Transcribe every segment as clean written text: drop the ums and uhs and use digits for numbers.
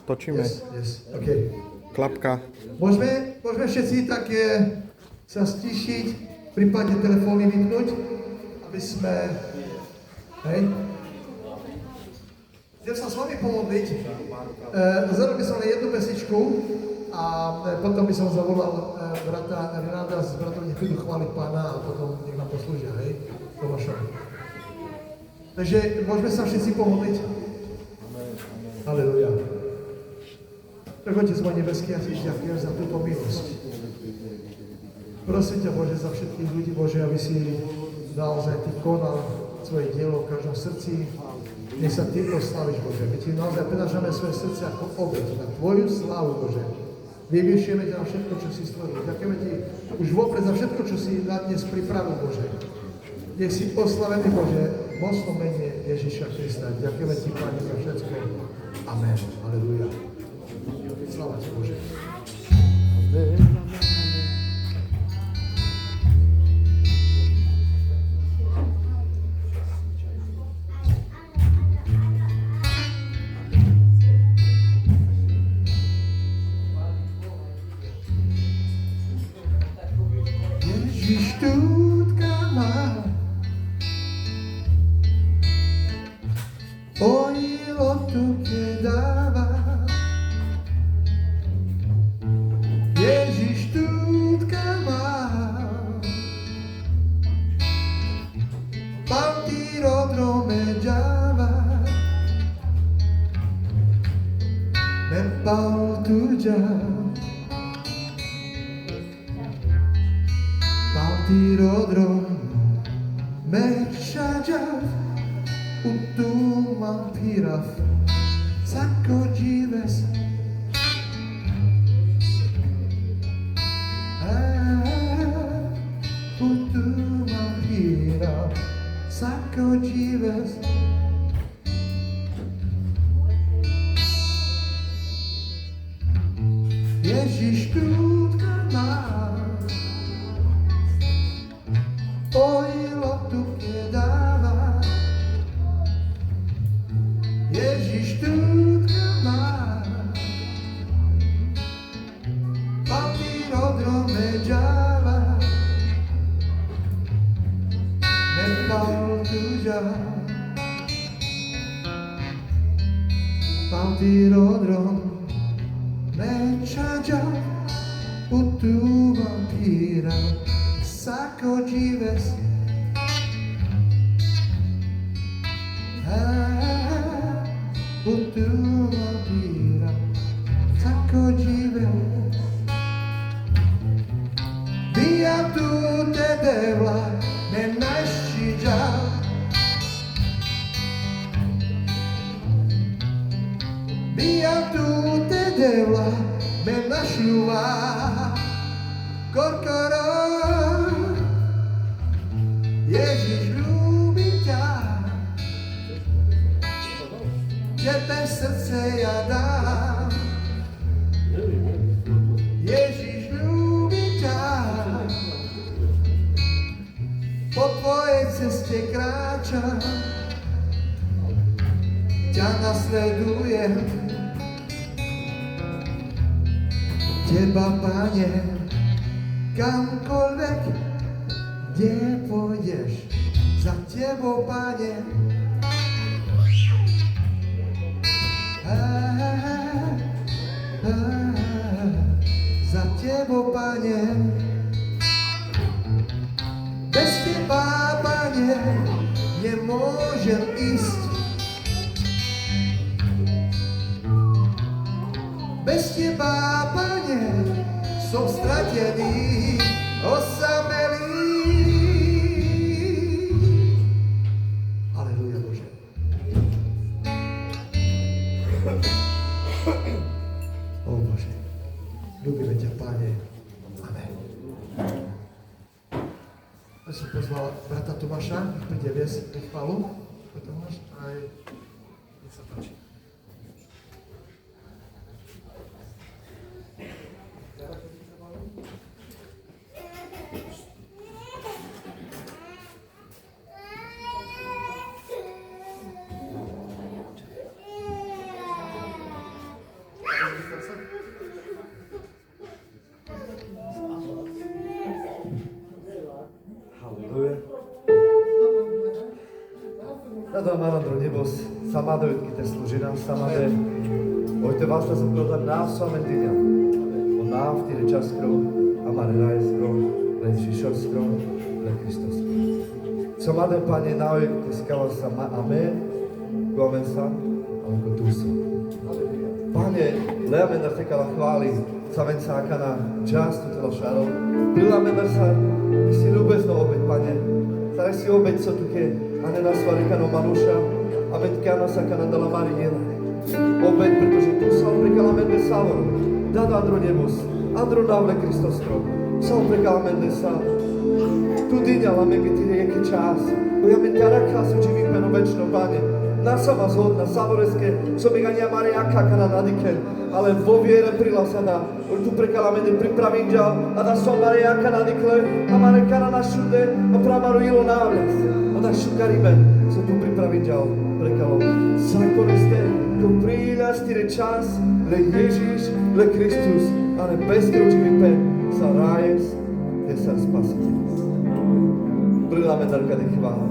Točíme. Yes. Okay. Klapka. Môžeme všetci tak sa stišiť, prípadne telefóny vypnúť, aby sme... Hej. Chcem sa s vami pomodliť. Zarobil som len jednu pesničku a potom by som zavolal brata Renáda s bratom, nech prídu chváliť Pána a potom nech nám poslúžia, hej, Tomášovi. Takže môžeme sa všetci pomodliť. Halelujá. Tak Otec môj nebeský, ja ti ďakujem za túto milosť. Prosím ťa, Bože, za všetkých ľudí, Bože, aby si naozaj ty konal svoje dielo v každom srdci. Nech sa ty oslavíš, Bože. My ti naozaj prinášame svoje srdce ako obeť na tvoju slávu, Bože. Vyvyšujeme ťa na všetko, čo si stvoril. Ďakujeme ti už vopred za všetko, čo si na dnes pripravil, Bože. Nech si oslavený, Bože, v mocnom mene Ježiša Krista. Ďakujeme ti, Pane, za všetko. Amen. Halelujá. Sláva ti, Bože. Ježiš tútka má, ojilo tuke dáva. Ježiš tútka má, Pantiro drome džava, me pau tu džava. Tirodrom mešađav u tuman pirav sako džives u tuman pirav sako džives Ježiš tútka má ojilo tuke dáva. Ježiš tútka má, Pantiro drome džava, nepal tuža. Pantiro drome čađa, u tu vampira. Sako džives u tu vampira. Sako džives Via tu te devla ne naščiđa Via tu te devla me našljuva Korkoro Ježiš ľúbi ťa, tebe srdce ja dám. Ježiš ľúbi ťa, po tvojej ceste kráčam, ťa nasledujem. Teba, Pane, kamkoľvek kde pôjdeš, za tebou, Pane. Za tebou, Pane. Bez teba, Pane, nemôžem ísť. Bez teba, Pane, som stratený, osamelý. O Bože, ľúbime ťa, Pane. Amen. Ja som pozval brata Tomáša, nech príde viesť chválu. Tomáš, aj nech sa páči. Tätä on Andro Nibos, sama dojtki te služina, sama de Oite vasta se proda nasamentinja. O nafti le časkro, amare rajskro, le Žižovskro, le Kristoskro. Sama de Panie naoj, te skala sama amen, gomen sa, amko tu sa. Panie, leame na tekala hvali, samen sákana, častu telo šaro. Prilame mersa, ty si ľubezno obeď, Pane. Tare si obeď so tuke, ane na svarikano manuša, abeď kana sa kanandala Mariela. Obeď, pretože tu sa oprekalamente Savor, dado Andro Nebos, Andro Navle Kristoskro, sa oprekalamente sa. Tu diňala me ti rieke čas, ujame ťara kasu živý peno večno, Pane. Nasama zhodna, Savoreske, sobigania Mariaka kana nadiken, ale vo viere prilasada, tu prekalamente pripravím ďal, a da som Mariaka nadikle, a Marekana našude, a pramaru ilo návľas, a da šukariben, sa tu pripravím ďal, prekalo. Sakoreste, tu príľas tire čas, le Ježiš, le Kristus, ale bez živý pen, sa rajes, te sa spasite. Priláme darka de chvála.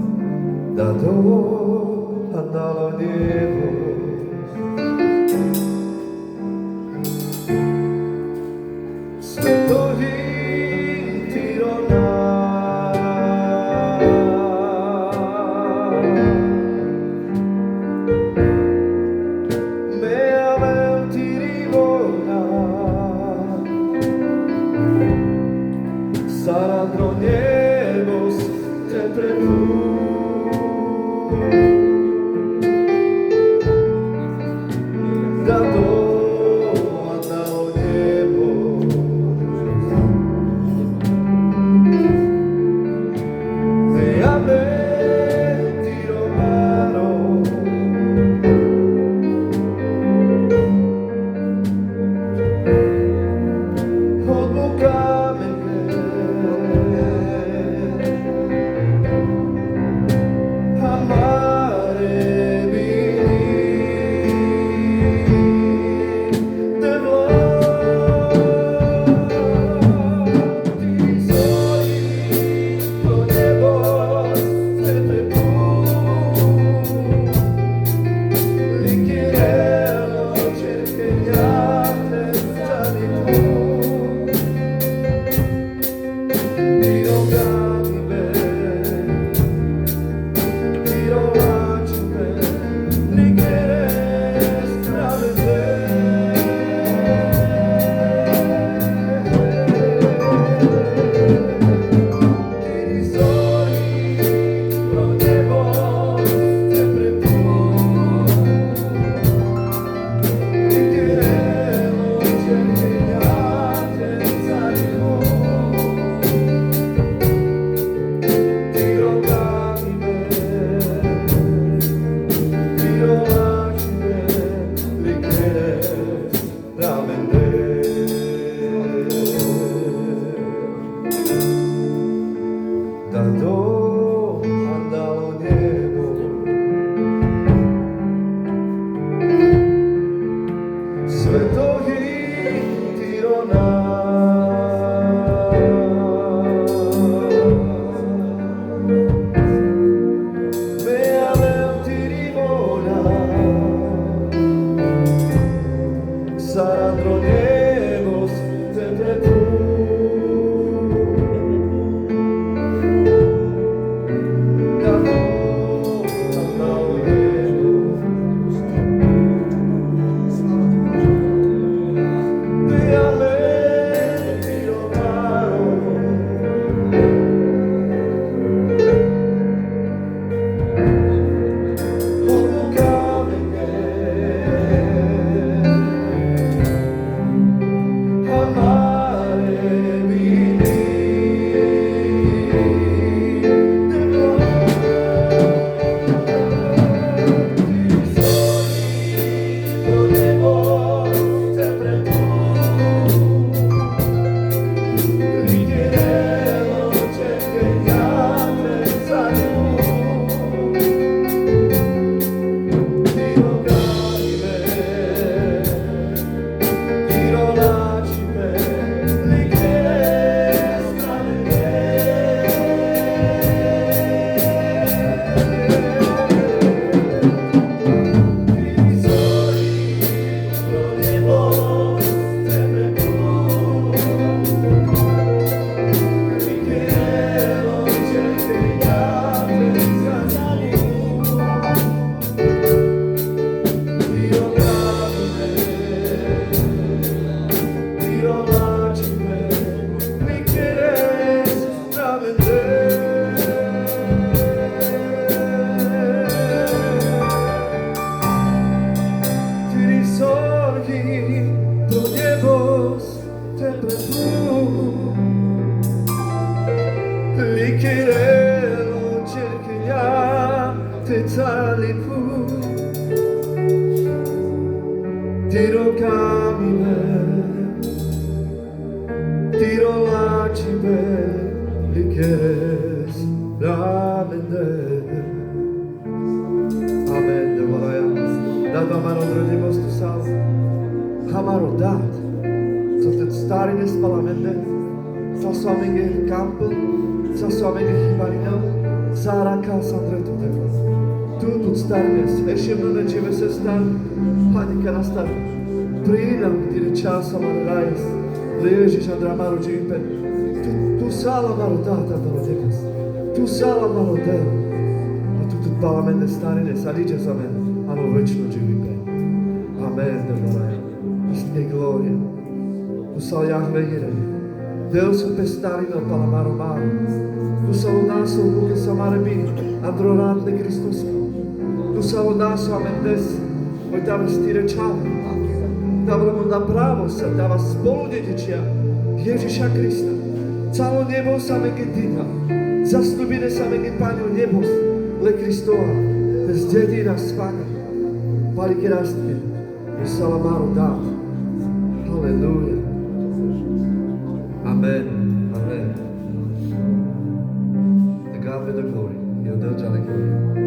Da do andalo nebo. Svetohý Tyrona. Mea vel Tyrivona. Sarandro nebos te predu. tiro lacibe likeres ramende. Amen, devoraya. Dad vám rodrimos tu sal. Hamaro dad. Co ten starý nespalamende. Sa swamenge kampel. Sa swamenge hibalina. Saraka sandretu teba. Tu starnes. Ešemno nečive se star. Hanika nastar. Pridam tire časa marais. Ležiš andramaro džipe. Tu sala marodata dolodekas. Tu sala marodata. A tu palamende starine. Saliđe za mene. Ano večno džipe. Amen, devoraya. Isne gloria. Tu sal Jahve Jire. Deus o pestarino palamaro maro. Tu sal o naso buke samare bini. Androrante Kristus. Tu sal o naso amendes. Oj tava stire čave. Dával mu na právo sa, dáva spoludedičia Ježiša Krista. Calo nebo sa menge dýha. Zastupine sa menge Paniu nebos, le Kristova. Z dedina spága. Palike rastke. Salamaro dát. Halleluja. Amen. Amen. To God be the glory. He'll do it glory.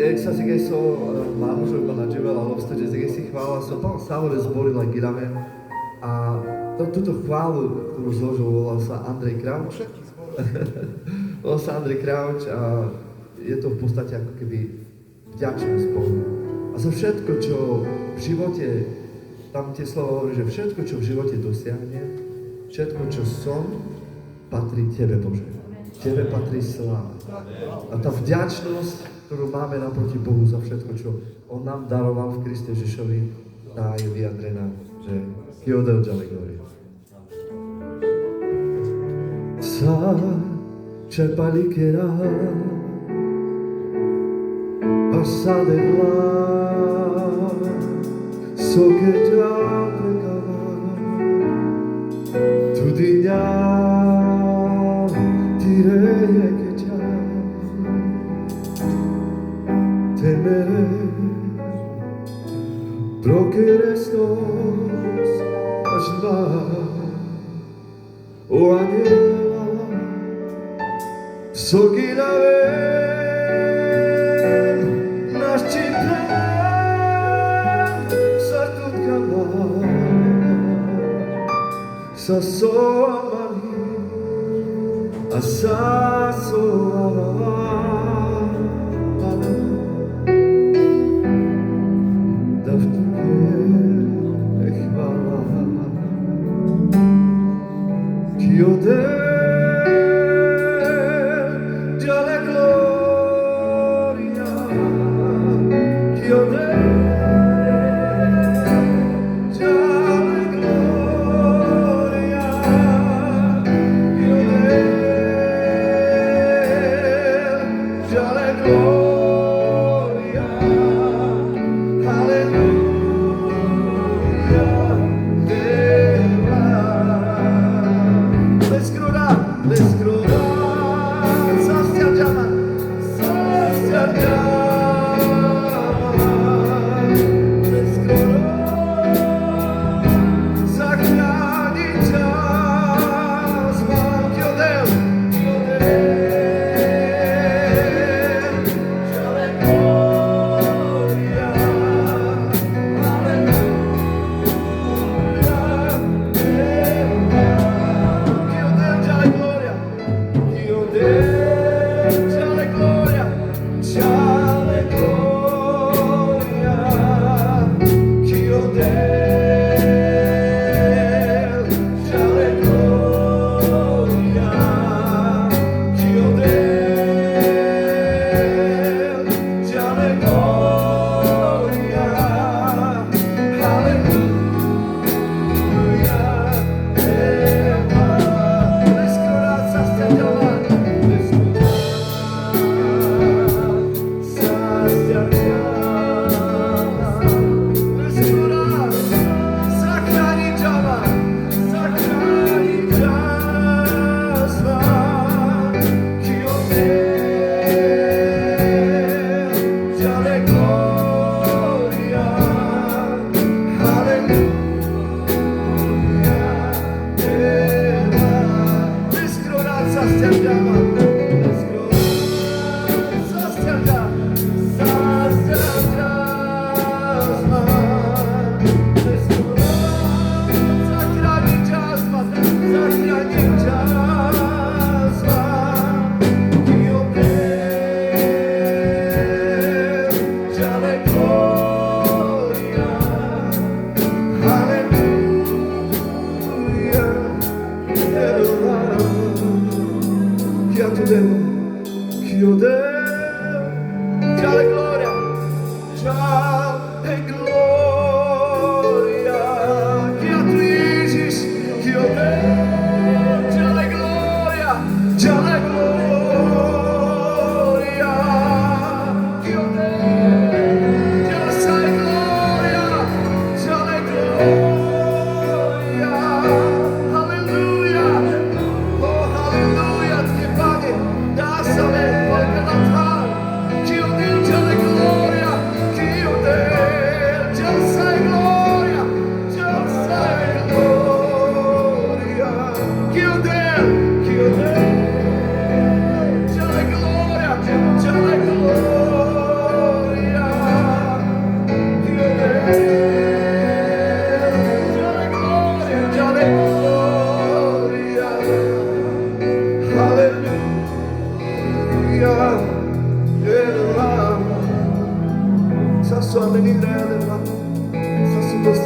Jak sa si keď som mámužov naživel, ale obstače, keď si chvála, som pán Savore zborila girame a túto chválu, ktorú zložil, volal sa Andrej Krauč. Volal sa Andrej Krauč a je to v podstate ako keby vďačnosť Bohu. A za všetko, čo v živote, tam tie slova hovorí, že všetko, čo v živote dosiahne, všetko, čo som, patrí Tebe, Bože. Tebe patrí sláva. A tá vďačnosť, ktorú máme naproti Bohu za všetko, čo On nám daroval v Kriste Ježišovi, tá je vyjadrená, že Kyodel Ďalegori. Sa čerpalikera Asade vla Soke ťa prekava Tudiňa Tireke ťa Temere Prokerestos Ažva O aniela Sogirave Naš čita Sartutkama Sa soamani A sa soamani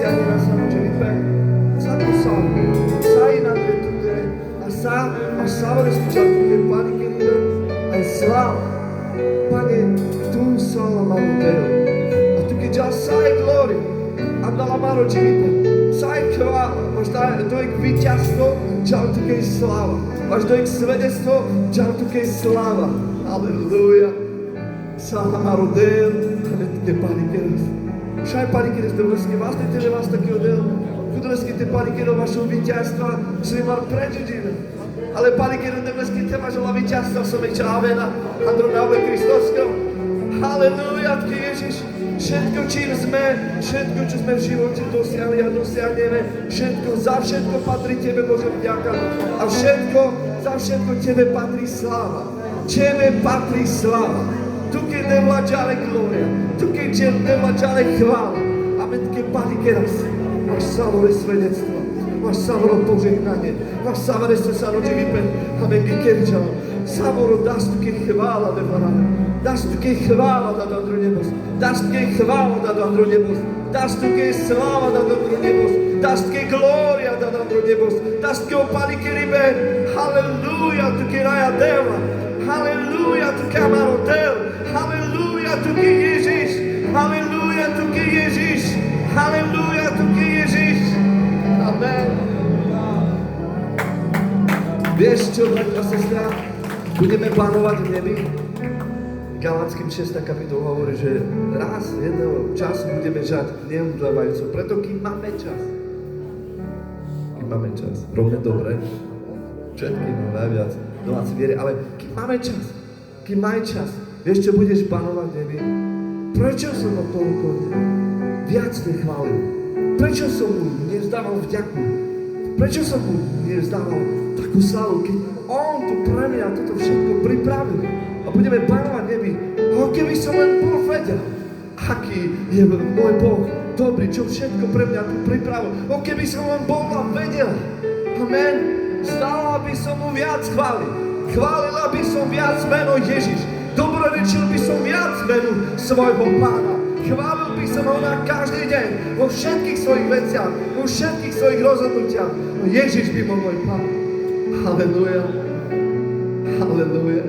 dosiahne na svojom živote. Sako sám, sa i nám retuje a sám rozpočatku, keď Pane, keď ide aj sláva. Pane, tu sláva malo delo. A tu keď já saj glória, a dala malo živote, saj chvála, máš dojek víťazstvo, čau tu keď sláva. Máš dojek svedectvo, čau tu keď sláva. Halleluja. Sláva malo delo, a ne Pane, keď Šaj panikere ste vlasky, vás ne tebe vás takého dela. Kudolesky te panikero vašou víťazstva, som im mal pređeđine. Ale panikero nebesky te vašou víťazstva, som ich čávena, Andro Nave Kristovskom. Halleluja, Tky Ježiš. Všetko, čím sme, všetko, čo sme v živote dosiahli a dosiahneme, všetko, za všetko patrí Tebe, Bože, vďaka. A všetko, za všetko Tebe patrí sláva. Tebe patrí sláva. Tu keď nevlačale glória, tu keď nevlačale chvála. Amen, keď panikeras, máš samore svedectvo, máš samoro požehnanie, máš samore se sanoči vypen. Amen, keď kerčal, samoro dáš tu keď chvála nevarane, dáš tu keď chvála da Andro nebos, dáš tu keď chvála da Andro nebos, dáš tu keď sláva da Andro nebos, dáš tu keď glória da Andro nebos, dáš tu keď panikeribe, halleluja, tu keď raja deva, halleluja, tu keď amarotel, halleluja, tu keď Ježiš, halleluja, tu keď Ježiš, halleluja, tu keď Ježiš. Amen. Vieš čo, brat a sestra, budeme plánovať v nebi. Galatským 6. kapitola hovorí, že raz jedného času budeme žať neumdlevajúco, preto kým máme čas. Kým máme čas, robíme dobre, všetkým najviac domáci viery, ale kým máme čas, kým majú čas, vieš čo budeš panovať v nebi? Prečo som ho toľko viac nechválil? Prečo som mu nevzdával vďaku? Prečo som mu nevzdával takú slávu, keď on tu pre mňa toto všetko pripravil? A budeme panovať v nebi. A keby som len bol vedel, aký je môj Boh dobrý, čo všetko pre mňa tu pripravil. A keby som len bol a vedel. Amen. Zdala by som mu viac chváliť. Chválila by som viac meno Ježiš. Dobrorečil by som viac menu svojho Pána. Chválil by som ho na každý deň, vo všetkých svojich veciach, vo všetkých svojich rozhodnutiach. Ježiš by bol môj Pán. Halleluja. Halleluja.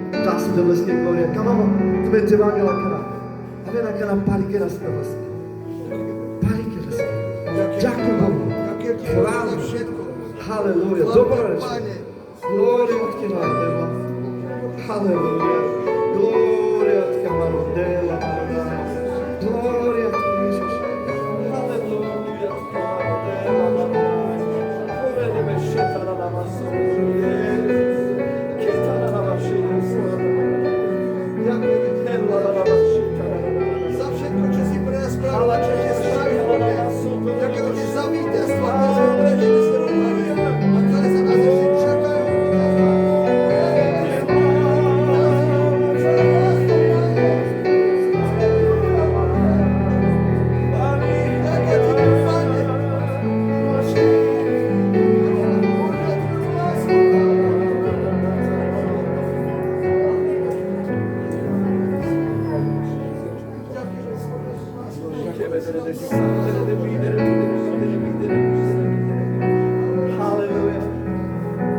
Dá sa do lesne gloria. Kamamo, tebe te vangela kana. A vena kana palikera sa do lesne. Palikera sa. Ďakujem Bohu. Chvála všetko. Halleluja. Dobrorečil. Glória od Teba, Teba. Halleluja. Glória od Teba, Marodela. Glória od Teba, Ježiš. Halleluja. Marodela. Povedeme šetana na vás. Ketana na vás. Ďakujem Teba na vás. Za všetko, čo si pre nás spravil, čo ti spravil, ďakujem ti za víťazstvo, ktoré sme prežili s tebou, a ktoré sa nás ešte čakajú.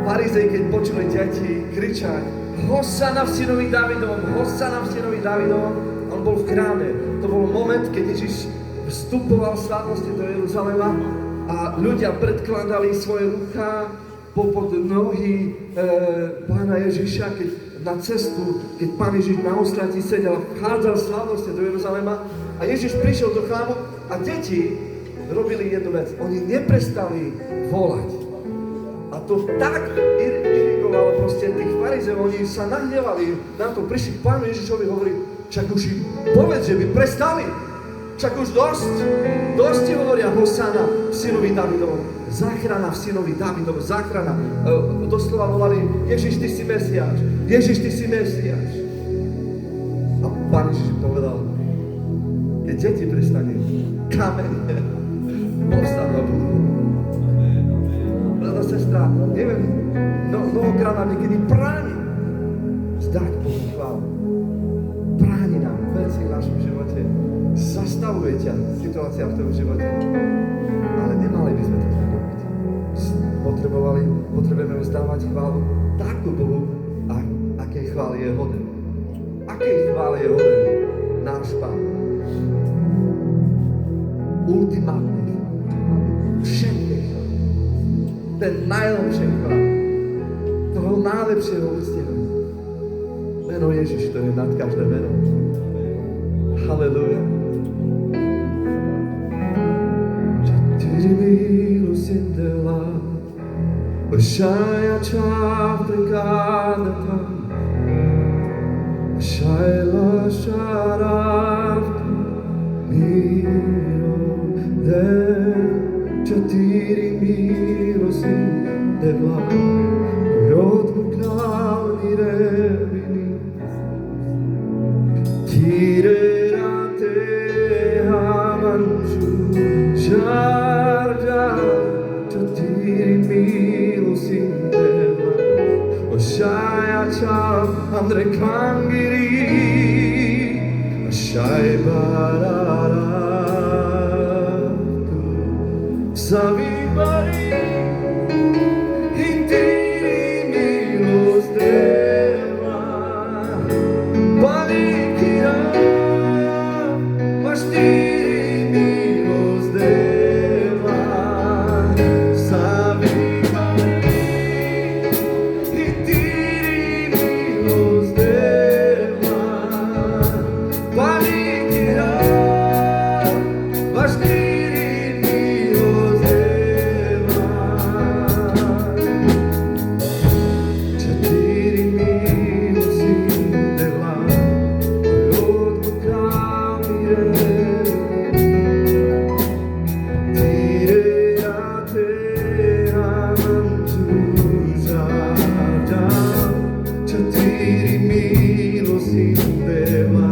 Farizej, keď počuli deti kričať Hosana v synovi Davidovom, Hosana v synovi Davidovom, on bol v chráme. To bol moment, keď Ježiš vstupoval v slávnosti do Jeruzalema a ľudia predkladali svoje ruká popod nohy Pána Ježiša, keď na cestu, keď Pán Ježiš na ostrati sedel a vchádzal v slávnosti do Jeruzalema a Ježiš prišiel do chrámu a deti robili jednu vec. Oni neprestali volať. A to tak irigovalo proste tých farizeov, oni sa nahnevali na to, prišli k Pánu Ježišovi a hovorí, však už im povedz, že by prestali. Však už dosť ti hovoria Hosana v synovi Davidovom. Záchrana v synovi Davidovom, záchrana. Doslova volali, Ježiš, ty si Mesiáš, Ježiš, ty si Mesiáš. A Pán Ježiš povedal, keď deti prestane, kameň povstanú. Brata, sestra, neviem, mnohokrát nám niekedy bráni zdať Bohu chválu. Bráni nám veci v našom živote. Zastavuje ťa situácia v tom živote. je hoden, náš Pán. Ultimátny, všetkých, ten najlepší chlap, toho najlepšieho úctieho. Meno Ježiš, to je nad každé meno. Halleluja. Çatırmıyor sende var, aşağıya çarptıkadatan, aşağıyla şarap, miro de, çatırmıyor sende var, yotmuklar direbini, tirerate hamancu, Jarja, çatırmıyor sende var, aşağıya çarp, andre kangiri, aşağıya barara, savibari, intirimilos deva, palikira, vastirimilos deva, savibari, intirimilos deva, palikira, vastirimilos deva. Çatırmıyorsun deva, yolunu kamire, tireyate amantuzaca. Çatırmıyorsun deva,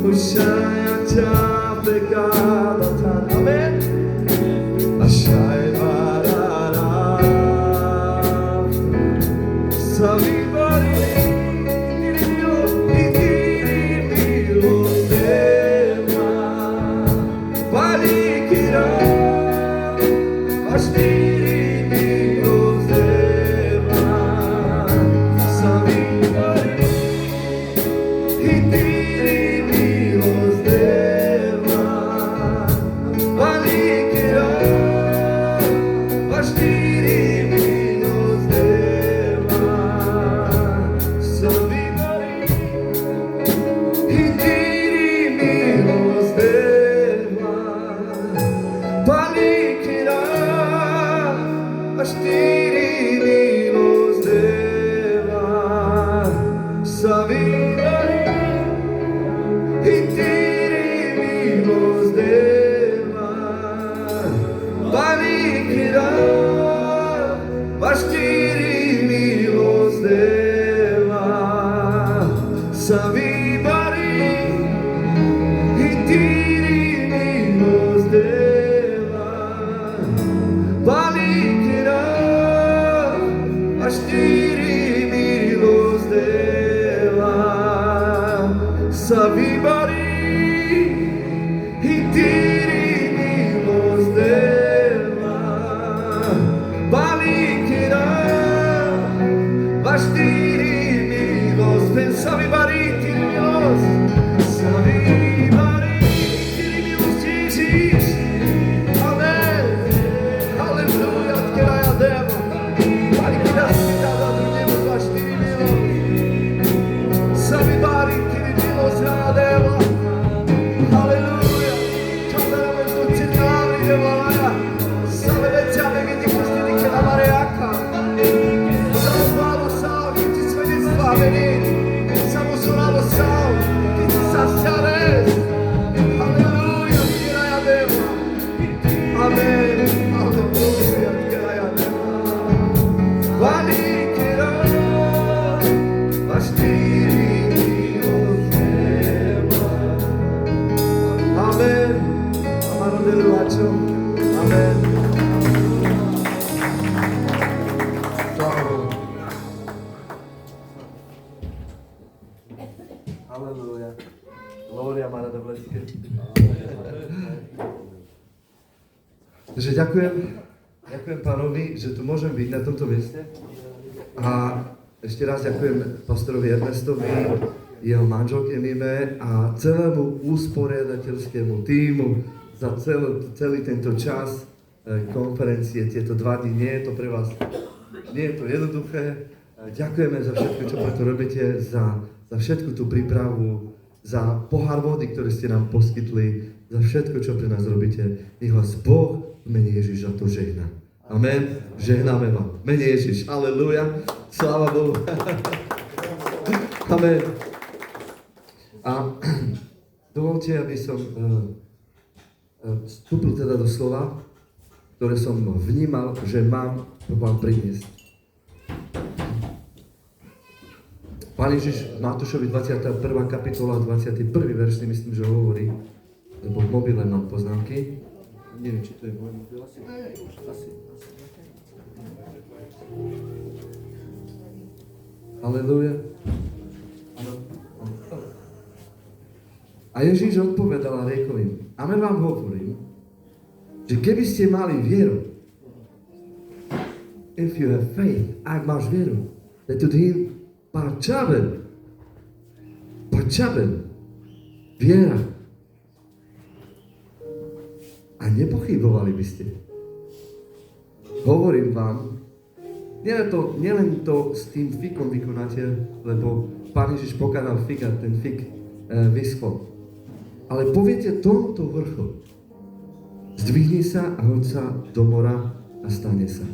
aşağıya çarptıkadatan. Amen. Aşağıya barara, savibari, intirimilos deva, palikira, vastirimilos deva, savibari, intirimilos deva, palikira, vastirimilos deva, savibari, intirimilos deva, palikira, vastirimilos deva, savibari, intirimilos deva, palikira, vastirimilos deva, savibari, intirimilos deva, palikira, vastirimilos deva, savibari, intirimilos deva, palikira, vastirimilos deva, savibari, intirimilos, savibari, intirimilos Ježíš. Amen. Halleluja, odkeraja deva, palikira, skidava drugemu, vastirimilos, savibari, intirimilos deva. Halleluja, kandarame tutti navi devaya, salvezziame che ti costiti che la mareaca, salvalo sal, che ti svedizva venire, siamo suonato sal, che ti saziares. Halleluja, odkeraja deva. Amen. Halleluja, odkeraja deva. Palikira, vastirimilos deva. Amen. Amaro deluačo. Amen. Sláva Bohu. Halleluja. Gloria, Mara do blesky. Takže ďakujem Pánovi, že tu môžem byť na tomto mieste. A ešte raz ďakujem pastorovi Ernestovi, jeho manželke Mime a celému usporiadateľskému tímu za celý tento čas konferencie, tieto 2 dni. Nie je to pre vás, nie je to jednoduché. Ďakujeme za všetko, čo preto robíte, za všetku tú prípravu, za pohár vody, ktorý ste nám poskytli, za všetko, čo pre nás robíte. Nech vás Boh v mene Ježiš za to žehná. Amen. Žehnáme vám. Mene Ježiš. Aleluja. Sláva Bohu. Amen. A dovolte, aby som vstúpil teda do slova, ktoré som vnímal, že mám vám priniesť. Pán Ježiš v Matúšovi 21. kapitola, 21. verš si myslím, že hovorí, lebo v mobile mám poznámky. Neviem, či to je môj mobil, asi. Halelúja. A Ježíš odpovedal a riekol im, amen vám hovorím, že keby ste mali vieru, if you have faith, ak máš vieru, that to him parčaben, viera. A nepochybovali by ste. Hovorím vám, nielen to s tým fikom vykonáte, lebo Pán Ježiš pokázal fig a ten fig vyschol. Ale poviete tomuto vrchu, zdvihni sa a hoď sa do mora a stane sa.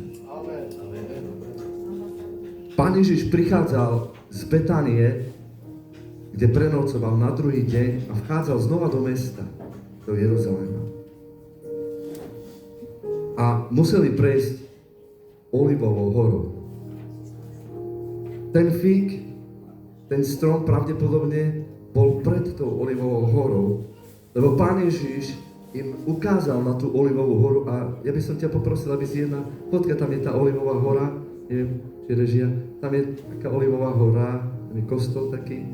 Pán Ježiš prichádzal z Betánie, kde prenocoval na druhý deň a vchádzal znova do mesta, do Jeruzalema. A museli prejsť Olivovou horou. Ten fík, ten strom pravdepodobne bol pred tou Olivovou horou, lebo Pán Ježiš im ukázal na tú Olivovú horu a ja by som ťa poprosil, aby si jedna fotka, tam je tá Olivová hora, neviem, či režia, tam je taká Olivová hora, tam je kostol taký.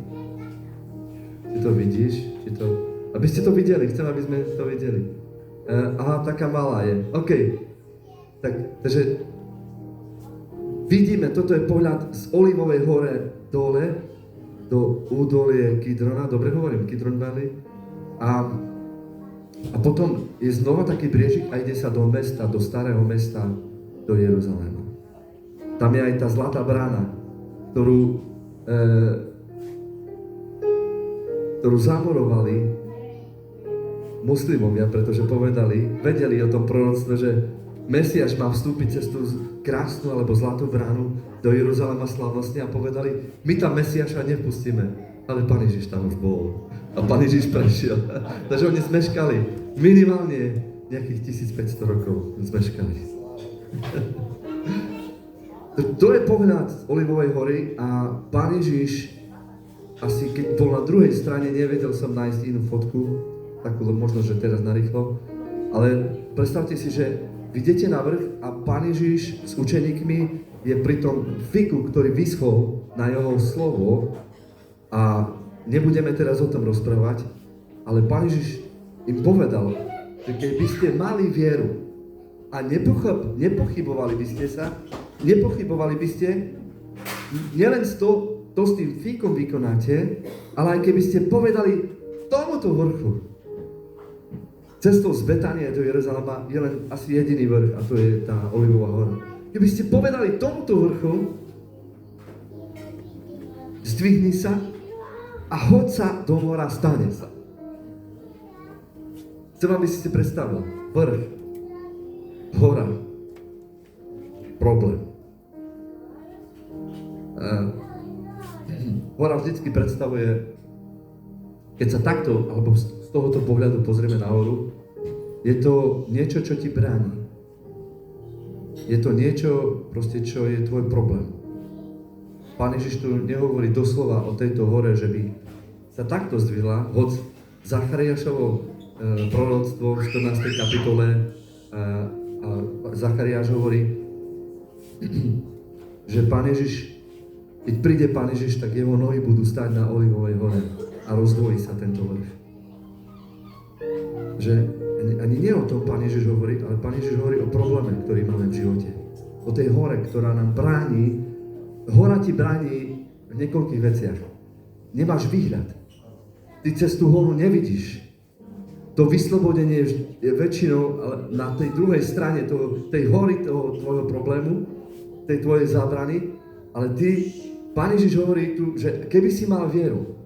Či to vidíš? Aby ste to videli, chcem, aby sme to videli. Aha, taká malá je. OK. Takže vidíme, toto je pohľad z Olivovej hore dole do údolie Kidrona, dobre hovorím, Kidron Valley. A potom je znova taký briežik a ide sa do mesta, do starého mesta, do Jeruzaléma. Tam je aj tá zlatá brána, ktorú zamorovali muslimovia, pretože vedeli o tom proroctve, že Mesiáš má vstúpiť cez tú krásnu alebo zlatú bránu do Jeruzalema slávnostne a povedali, my tam Mesiáša nevpustíme, ale Pán Ježiš tam už bol. A Pán Ježiš prešiel. Takže oni zmeškali minimálne nejakých 1500 rokov. Zmeškali. To je pohľad z Olivovej hory a Pán Ježiš, asi keď bol na druhej strane, nevedel som nájsť inú fotku, takú možno, že teraz narýchlo, ale predstavte si, že idete na vrch a Pán Ježiš s učeníkmi je pri tom fiku, ktorý vyschol na jeho slovo a nebudeme teraz o tom rozprávať, ale Pán Ježiš im povedal, že keby ste mali vieru a nepochybovali by ste, nielen to s tým fikom vykonáte, ale aj keby ste povedali tomuto vrchu, cestou z Betánie do Jeruzalema je len asi jediný vrch a to je tá Olivová hora. Keby ste povedali tomuto vrchu, zdvihni sa a hoď sa do mora, stane sa. Chcem, aby si predstavil. Vrch, hora, problém. Hora vždycky predstavuje, keď sa takto, alebo z tohoto pohľadu pozrieme na horu, je to niečo, čo ti bráni. Je to niečo, proste, čo je tvoj problém. Pán Ježiš tu nehovorí doslova o tejto hore, že by sa takto zdvihla, hoď Zachariášovo proroctvo v 14. kapitole Zachariáš hovorí, že Pán Ježiš, keď príde Pán Ježiš, tak jeho nohy budú stáť na Olivovej hore a rozdvojí sa tento vrch. Že ani nie o tom Pán Ježiš hovorí, ale Pán Ježiš hovorí o probléme, ktorý máme v živote. O tej hore, ktorá nám bráni. Hora ti bráni v niekoľkých veciach. nemáš výhľad. Ty cez tú horu nevidíš. To vyslobodenie je väčšinou na tej druhej strane tej hory, toho tvojho problému, tej tvojej zábrany, ale Pán Ježiš hovorí tu, že keby si mal vieru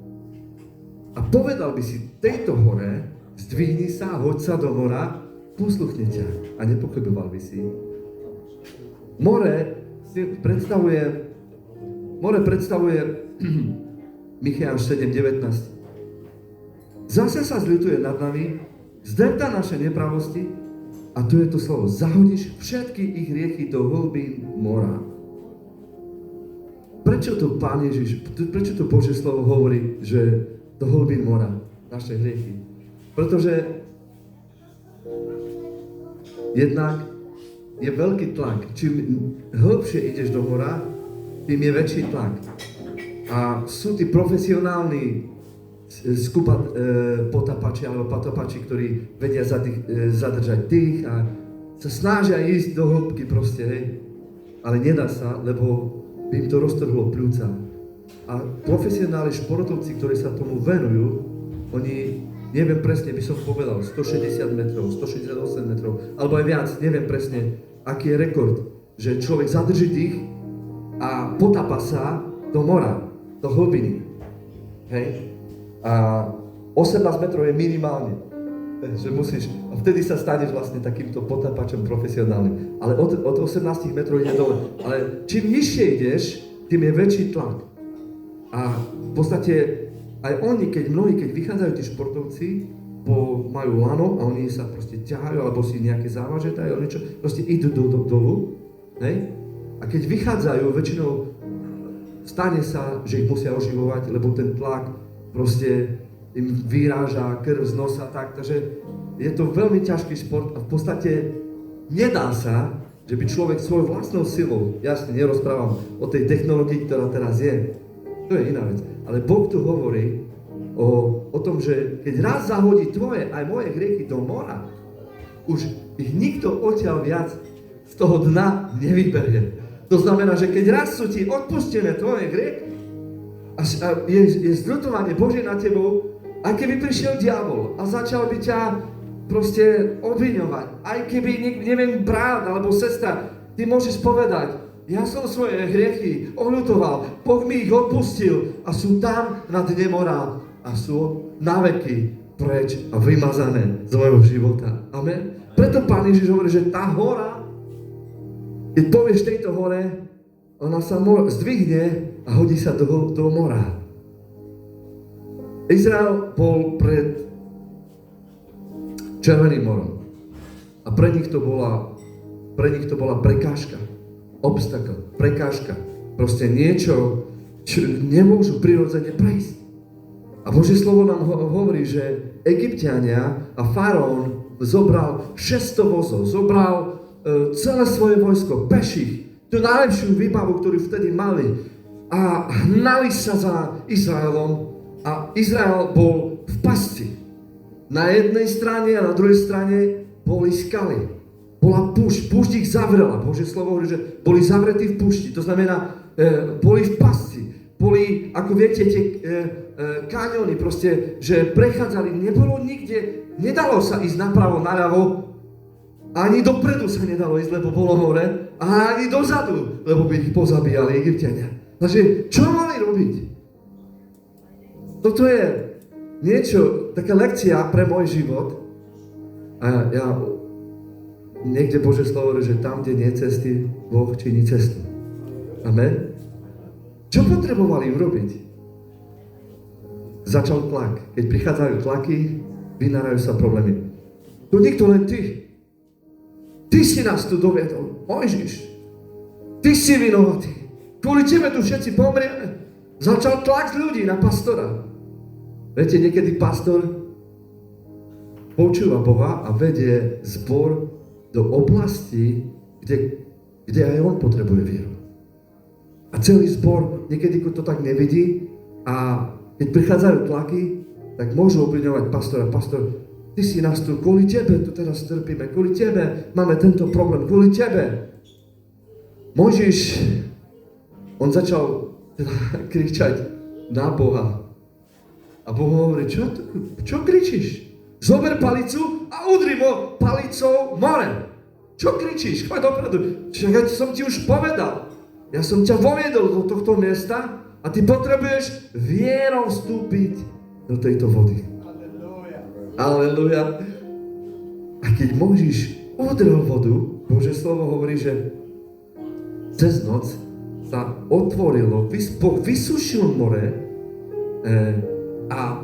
a povedal by si tejto hore, zdvihni sa, hoď sa do mora, posluchne ťa a nepochyboval by si. More predstavuje Micháš 7:19. Zase sa zľutuje nad nami, zdeptá naše nepravosti a tu je to slovo. Zahodíš všetky ich hriechy do hlbín mora. Prečo to Pán Ježiš, prečo to Božie slovo hovorí, že do hlbín mora naše hriechy? Pretože jednak je veľký tlak. Čím hĺbšie ideš do mora, tým je väčší tlak. A sú tí profesionálni potapači alebo patopači, ktorí vedia zadržať dých a sa snažia ísť do hĺbky proste, hej. Ale nedá sa, lebo by im to roztrhlo pľúca. A profesionáli športovci, ktorí sa tomu venujú, oni, neviem presne, by som povedal, 160 metrov, 168 metrov, alebo aj viac, neviem presne, aký je rekord, že človek zadrží dých a potapa sa do mora, do hlbiny. Hej? A 18 metrov je minimálne, že musíš, a vtedy sa staneš vlastne takýmto potapačom profesionálnym. Ale od 18 metrov ide dole. Ale čím nižšie ideš, tým je väčší tlak. A v podstate aj oni, mnohí, keď vychádzajú tí športovci, majú lano a oni sa proste ťahajú, alebo si nejaké závaže dajú, niečo, proste idú dolu, hej? A keď vychádzajú, väčšinou stane sa, že ich musia oživovať, lebo ten tlak proste im vyráža krv z nosa, tak, takže je to veľmi ťažký šport a v podstate nedá sa, že by človek svojou vlastnou silou, jasne, nerozprávam o tej technológii, ktorá teraz je, to je iná vec, ale Boh tu hovorí o tom, že keď raz zahodí tvoje aj moje hriechy do mora, už ich nikto odtiaľ viac z toho dna nevyberie. To znamená, že keď raz sú ti odpustené tvoje hriechy, a je zľutovanie Božie na tebou, aj keby prišiel diabol a začal by ťa proste obviňovať, aj keby, neviem, brat alebo sestra, ty môžeš povedať, ja som svoje hriechy ohľutoval, Boh mi ich odpustil a sú tam na dne mora a sú na veky preč a vymazané z mojho života. Amen. Preto Pán Ježiš hovorí, že tá hora, keď povieš tejto hore, ona sa zdvihne a hodí sa do mora. Izrael bol pred Červeným morom. A pre nich to bola prekážka. Obstacle, prekážka. Proste niečo, čo nemôžu prirodzene prejsť. A Božie slovo nám hovorí, že Egypťania a faraón zobral 600 vozov, zobral celé svoje vojsko, peších, tú najlepšiu výbavu, ktorú vtedy mali. A hnali sa za Izraelom a Izrael bol v pasci. Na jednej strane a na druhej strane boli skaly. Bola púšť ich zavrela. Božie slovo hovorí, že boli zavretí v púšti. To znamená, boli v pasci. Boli, ako viete, tie kaňony, proste, že prechádzali. Nebolo nikde, nedalo sa ísť napravo, naľavo. Ani dopredu sa nedalo ísť, lebo bolo hore. A ani dozadu, lebo by ich pozabíjali Egypťania. Takže, čo mali robiť? Toto je niečo, taká lekcia pre môj život. A ja niekde Božie slovo hovorí, že tam, kde nie cesty, Boh činí cestu. Amen? Čo potrebovali urobiť? Začal tlak. Keď prichádzajú tlaky, vynárajú sa problémy. To nikto, len ty. Ty si nás tu doviedol, Mojžiš. Ty si vinovatý. Kvôli tebe tu všetci pomrieme. Začal tlak ľudí na pastora. Viete, niekedy pastor počúva Boha a vedie zbor do oblasti, kde aj on potrebuje vieru. A celý zbor niekedy to tak nevidí a keď prichádzajú tlaky, tak môžu obviňovať pastora. Pastor, ty si nás tu, kvôli tebe tu teraz trpíme, kvôli tebe máme tento problém, kvôli tebe. Mojžiš, on začal kričať na Boha A Boh hovorí, čo kričíš? Zober palicu a udri mo palicou more. Čo kričíš? Choď dopredu. Čakaj, som ti už povedal. Ja som ťa voviedol do tohto miesta a ty potrebuješ vierou vstúpiť do tejto vody. Aleluja. A keď Mojžiš udrel vodu, Božie slovo hovorí, že cez noc sa otvorilo, Boh vysušil more a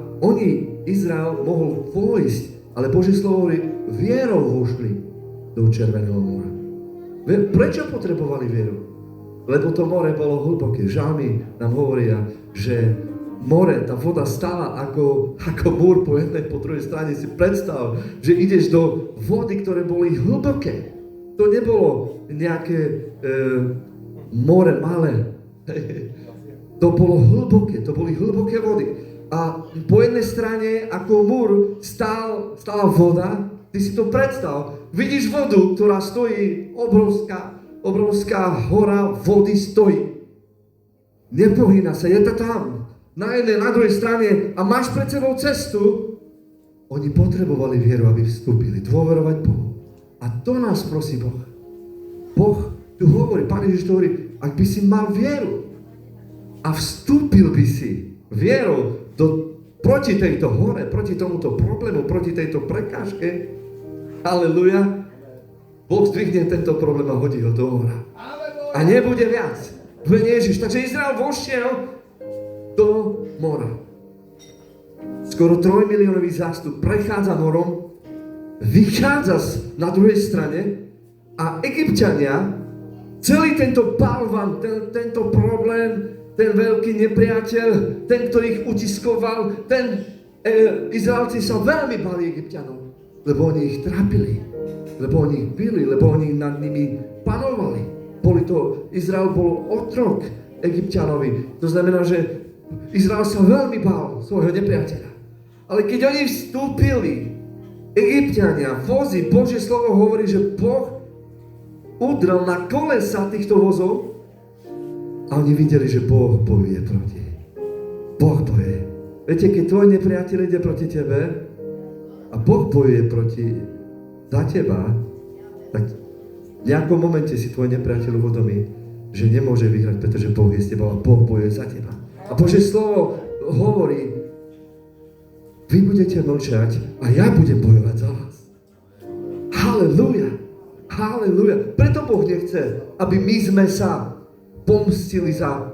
Izrael mohol vojsť, ale Božie slovo hovorí, vierou vošli do Červeného mora. Prečo potrebovali vieru? Lebo to more bolo hlboké. Žalmy nám hovoria, že more, tá voda stála ako múr po jednej, po druhej strane. Si predstav, že ideš do vody, ktoré boli hlboké. To nebolo nejaké more malé. To bolo hlboké, to boli hlboké vody. A po jednej strane, ako múr, stála voda. Ty si to predstav. Vidíš vodu, ktorá stojí, obrovská hora vody stojí. Nepohýna sa, je to tam. Na jednej, na druhej strane a máš pred sebou cestu. Oni potrebovali vieru, aby vstúpili, dôverovať Bohu. A to nás prosí Boh. Boh tu hovorí, Pán Ježiš tu hovorí, ak by si mal vieru a vstúpil by si vierou proti tejto hore, proti tomuto problému, proti tejto prekážke, halleluja, Boh zdvihne tento problém a hodí ho do hora. A nebude viac. Mene Ježiš. Takže Izrael vošiel do mora. Skoro 3 miliónový zástup prechádza morom, vychádza na druhej strane a Egypťania, celý tento balvan, tento problém, ten veľký nepriateľ, ten, ktorý ich utiskoval, Izraelci sa veľmi bali Egypťanov, lebo oni ich trápili, lebo oni ich bili, lebo oni nad nimi panovali. Izrael bol otrok Egypťanovi. To znamená, že Izrael sa veľmi bál svojho nepriateľa. Ale keď oni vstúpili, Egypťania, vozy, Božie slovo hovorí, že Boh udrel na kolesa týchto vozov a oni videli, že Boh bojuje proti. Boh bojuje. Viete, keď tvoj nepriateľ ide proti tebe a Boh bojuje za teba, tak v nejakom momente si tvoj nepriateľ uvedomí, že nemôže vyhrať, pretože Boh je s tebou a Boh bojuje za teba. A Božie slovo hovorí, vy budete mlčať a ja budem bojovať za vás. Halelúja, halelúja. Preto Boh nechce, aby my sme sa pomstili za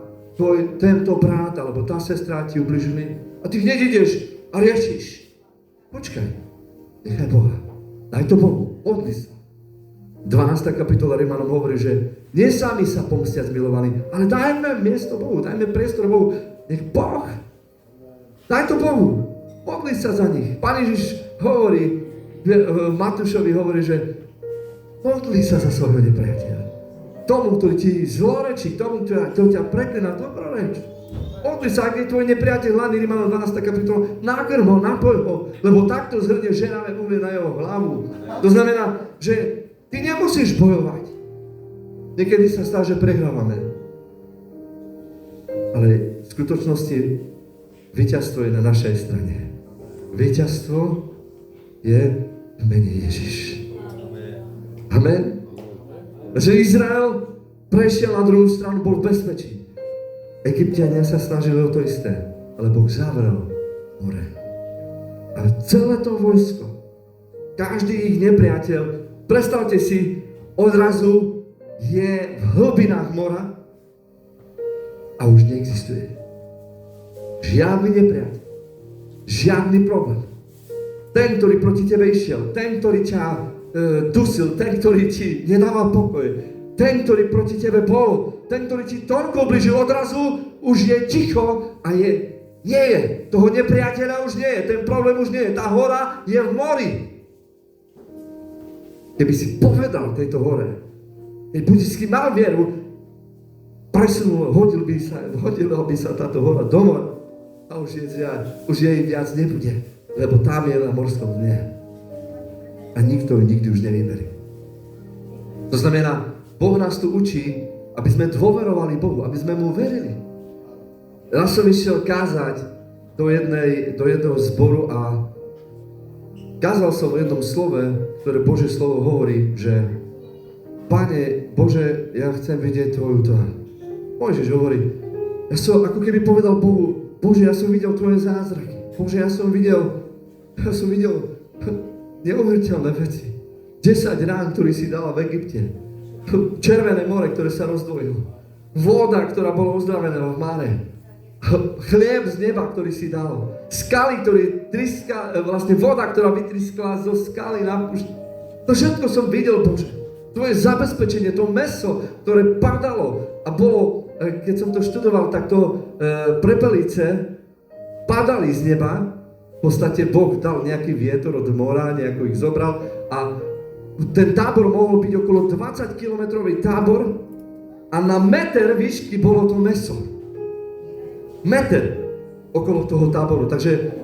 tento brat alebo tá sestra ti ubližili a ty hneď ideš a riešiš. Počkaj, nechaj Boha. Daj to Bohu, modli sa. 12. kapitola Rimanom hovorí, že nie sami sa pomstia zmilovaní, ale dajme miesto Bohu, dajme priestor Bohu. Nech Boh, daj to Bohu, modli sa za nich. Pán Ježiš hovorí, Matúšovi hovorí, že modli sa za svojho nepriateľa. Tomu, ktorý ti zlorečí, tomu, ktorý ťa preklená, dobroreč. Modli sa, ak je tvoj nepriateľ hladný, Rimanom 12. kapitola, nakrm ho, napoj ho, lebo takto zhrnie žeravé uhlie na jeho hlavu. To znamená, že ty nemusíš bojovať. Niekedy sa stá, že prehrávame. Ale v skutočnosti víťazstvo je na našej strane. Víťazstvo je v mene Ježiš. Amen. Že Izrael prešiel na druhú stranu, bol v bezpečí. Egypťania sa snažili o to isté, ale Boh zavrel more. A celé to vojsko, každý ich nepriateľ, predstavte si, odrazu je v hlbinách mora a už neexistuje. Žiadny nepriateľ, žiadny problém. Ten, ktorý proti tebe išiel, ten, ktorý ťa dusil, ten, ktorý ti nedával pokoj, ten, ktorý proti tebe bol, ten, ktorý ti toľko ubližil, odrazu už je ticho a nie je. Toho nepriateľa už nie je, ten problém už nie je, tá hora je v mori. Keby si povedal tejto hore, keď budicky mal vieru, hodila by sa táto hora do mora a už jej viac nebude, lebo tam je na morskom dne. A nikto ju nikdy už nevyberie. To znamená, Boh nás tu učí, aby sme dôverovali Bohu, aby sme mu verili. Raz som išiel kázať do jedného zboru a kázal som o jednom slove, ktoré Božie slovo hovorí, že Pane Bože, ja chcem vidieť Tvoju tvár. Mojžiš hovorí, ja som ako keby povedal Bohu, Bože, ja som videl Tvoje zázraky. Bože, ja som videl neuveriteľné veci. 10 rán, ktorý si dala v Egypte. Červené more, ktoré sa rozdvojilo. Voda, ktorá bola uzdravená v máre. Chlieb z neba, ktorý si dal. Skaly, vlastne voda, ktorá vytriskla zo skaly na púšti. To všetko som videl, Bože. Tvoje zabezpečenie, to mäso, ktoré padalo a bolo, keď som to študoval, tak to prepelice padali z neba. V podstate Boh dal nejaký vietor od mora, nejako ich zobral a ten tábor mohol byť okolo 20-kilometrový tábor a na meter výšky bolo to mäso. Meter okolo toho táboru. Takže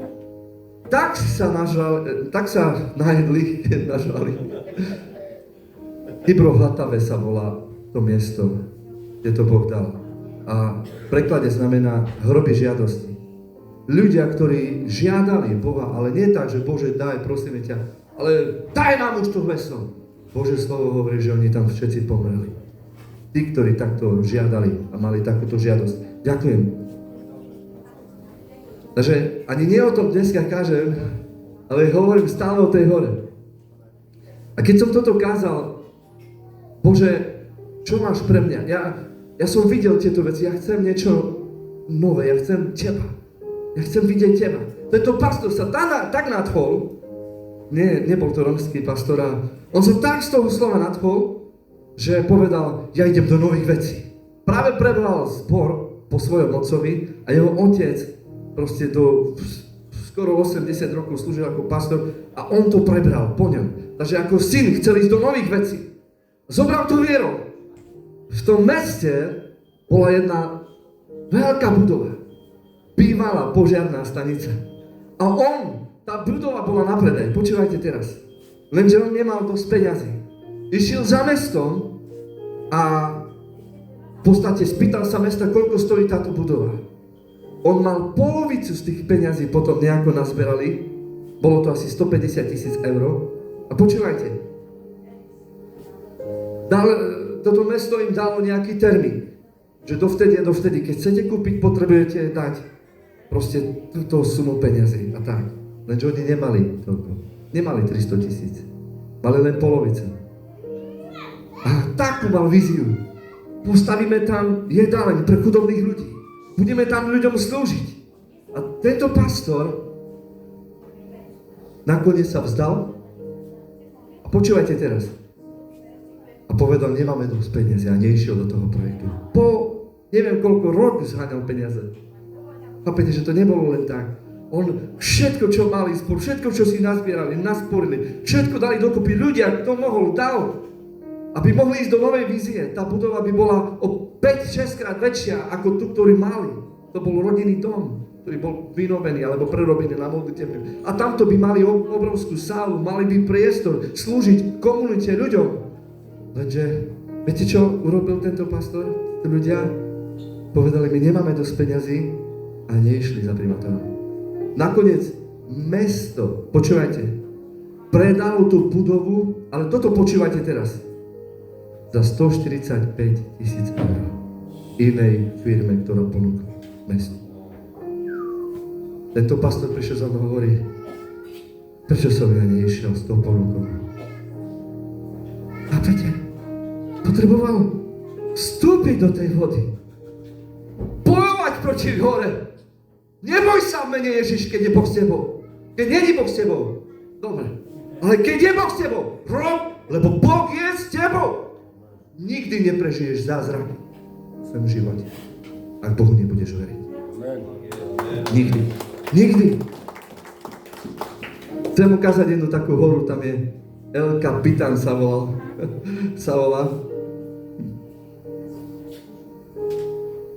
tak sa najedli, nažrali. Hybrohlatavé sa volá to miesto, kde to Boh dal. A v preklade znamená hroby žiadosti. Ľudia, ktorí žiadali Boha, ale nie tak, že Bože, daj, prosíme ťa, ale daj nám už to mäso. Bože slovo hovorí, že oni tam všetci pomreli. Tí, ktorí takto žiadali a mali takúto žiadosť. Ďakujem. Takže ani nie o tom dneska kážem, ale hovorím stále o tej hore. A keď som toto kázal, Bože, čo máš pre mňa? Ja som videl tieto veci, ja chcem niečo nové, ja chcem teba. Ja chcem vidieť teba. Tento pastor sa tak nadchol, nebol to romský pastor, on sa tak z toho slova nadchol, že povedal, ja idem do nových vecí. Práve prebral zbor po svojom otcovi a jeho otec proste do skoro 80 rokov slúžil ako pastor a on to prebral po ňom. Takže ako syn chcel ísť do nových vecí. Zobral to vierou. V tom meste bola jedna veľká budova. Bývalá požiarná stanica. A tá budova bola na predaj. Počúvajte teraz. Lenže on nemal dosť peňazí. Išiel za mestom a v podstate spýtal sa mesta, koľko stojí táto budova. On mal polovicu z tých peňazí potom nejako nazberali. Bolo to asi 150 000 eur. A počúvajte. Toto mesto im dalo nejaký termín. Že dovtedy, keď chcete kúpiť, potrebujete dať proste túto sumu peňazí a tak. Lenže oni nemali toľko. Nemali 300 000. Mali len polovicu. A takú mal víziu. Postavíme tam jedáleň pre chudobných ľudí. Budeme tam ľuďom slúžiť. A tento pastor nakoniec sa vzdal a počúvajte teraz. A povedal, nemáme dosť peniazy a neišiel do toho projektu. Po neviem koľko rokov zháňal peniaze. Chápete, že to nebolo len tak. On všetko, čo mali spolu, všetko, čo si nazbierali, nasporili, všetko dali dokopy ľudia, kto mohol, dal. Aby mohli ísť do novej vízie. Tá budova by bola o 5-6 krát väčšia ako tu, ktorý mali. To bol rodinný dom, ktorý bol vynovený alebo prerobený na modlitebňu. A tamto by mali obrovskú sálu, mali by priestor slúžiť komunite, ľuďom. Lenže, viete čo urobil tento pastor? Tí ľudia povedali, my nemáme dosť peňazí a neišli za primátorom. Nakoniec mesto, počúvajte, predalo tú budovu, ale toto počúvajte teraz, za 145 000 eur inej firme, ktorá ponúkla mesto. Tento pastor prišiel za mnou a hovorí, prečo som ja neišiel s tou ponukou? Chápete? Potreboval vstúpiť do tej vody. Bojovať proti hore. Neboj sa v mene Ježiš, keď je Boh s tebou. Keď nie je Boh s tebou. Dobre. Ale keď je Boh s tebou, rob, lebo Boh je s tebou. Nikdy neprežiješ zázrak v svojom živote, ak Bohu nebudeš veriť. Nikdy. Nikdy. Chcem ukázať jednu takú horu, tam je El Capitan sa volá.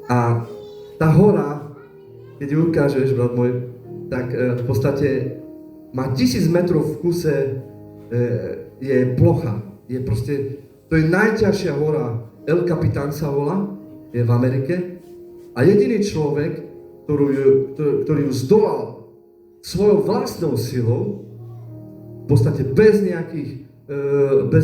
A tá hora, keď ju ukážeš, brat môj, tak v podstate má 1000 metrov v kuse, je plocha. Je proste, to je najťažšia hora, El Capitan sa volá, je v Amerike. A jediný človek, ktorý ju zdolal svojou vlastnou silou, v podstate bez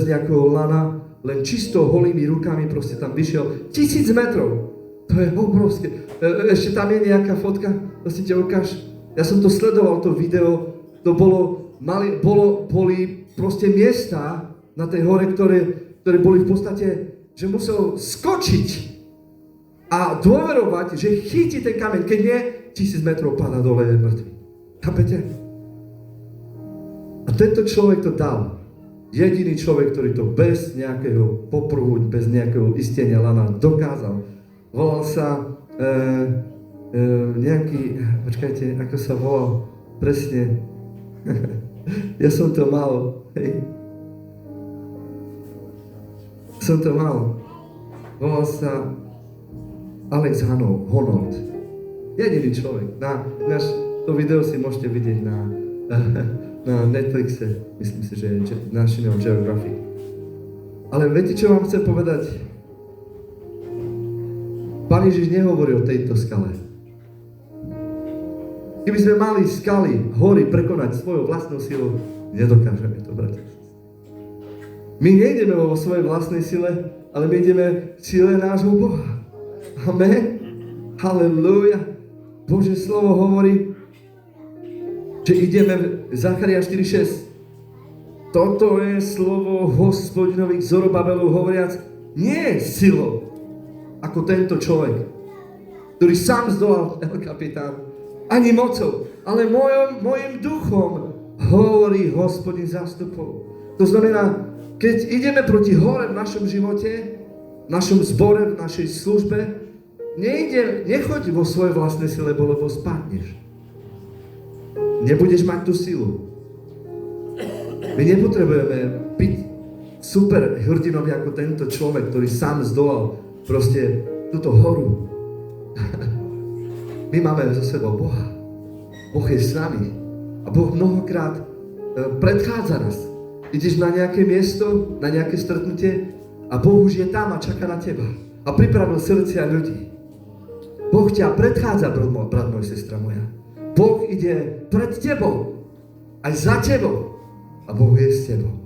nejakého lana, len čisto holými rukami proste tam vyšiel 1000 metrov. To je obrovské. Ešte tam je nejaká fotka, to si ti ukáž. Ja som to sledoval, to video, to boli proste miesta na tej hore, ktoré boli v podstate, že musel skočiť a dôverovať, že chytí ten kameň, keď nie, 1000 metrov padá dole, je mŕtvy. Chápete? A tento človek to dal. Jediný človek, ktorý to bez nejakého popruhu, bez nejakého istenia lana dokázal. Volal sa počkajte, ako sa volal presne. Ja som to mal, hej. Som to mal. Volal sa Alex Honnold. Jediný človek. To video si môžete vidieť na Netflixe, myslím si, že je National Geographic. Ale viete, čo vám chcem povedať? Pán Ježiš nehovorí o tejto skale. Keby sme mali skaly, hory prekonať svojou vlastnou silou, nedokážeme to, bratia. My nejdeme vo svojej vlastnej sile, ale my ideme v sile nášho Boha. Amen. Halelúja. Božie slovo hovorí, že ideme v Zachariáš 4.6. Toto je slovo Hospodinových Zorobabelov hovoriac, nie silou, ako tento človek, ktorý sám zdolal kapitán, ani mocou, ale mojim duchom, hovorí Hospodin zástupov. To znamená, keď ideme proti hore v našom živote, v našom zbore, v našej službe, nechoď vo svojej vlastnej sile, lebo spadneš. Nebudeš mať tú silu. My nepotrebujeme byť super hrdinovi ako tento človek, ktorý sám zdolal proste túto horu. My máme za sebou Boha. Boh je s nami. A Boh mnohokrát predchádza nás. Ideš na nejaké miesto, na nejaké stretnutie a Boh už je tam a čaká na teba. A pripravil srdcia ľudí. Boh ťa predchádza, brat môj, sestra moja. Boh ide pred tebou, aj za tebou. A Boh je s tebou.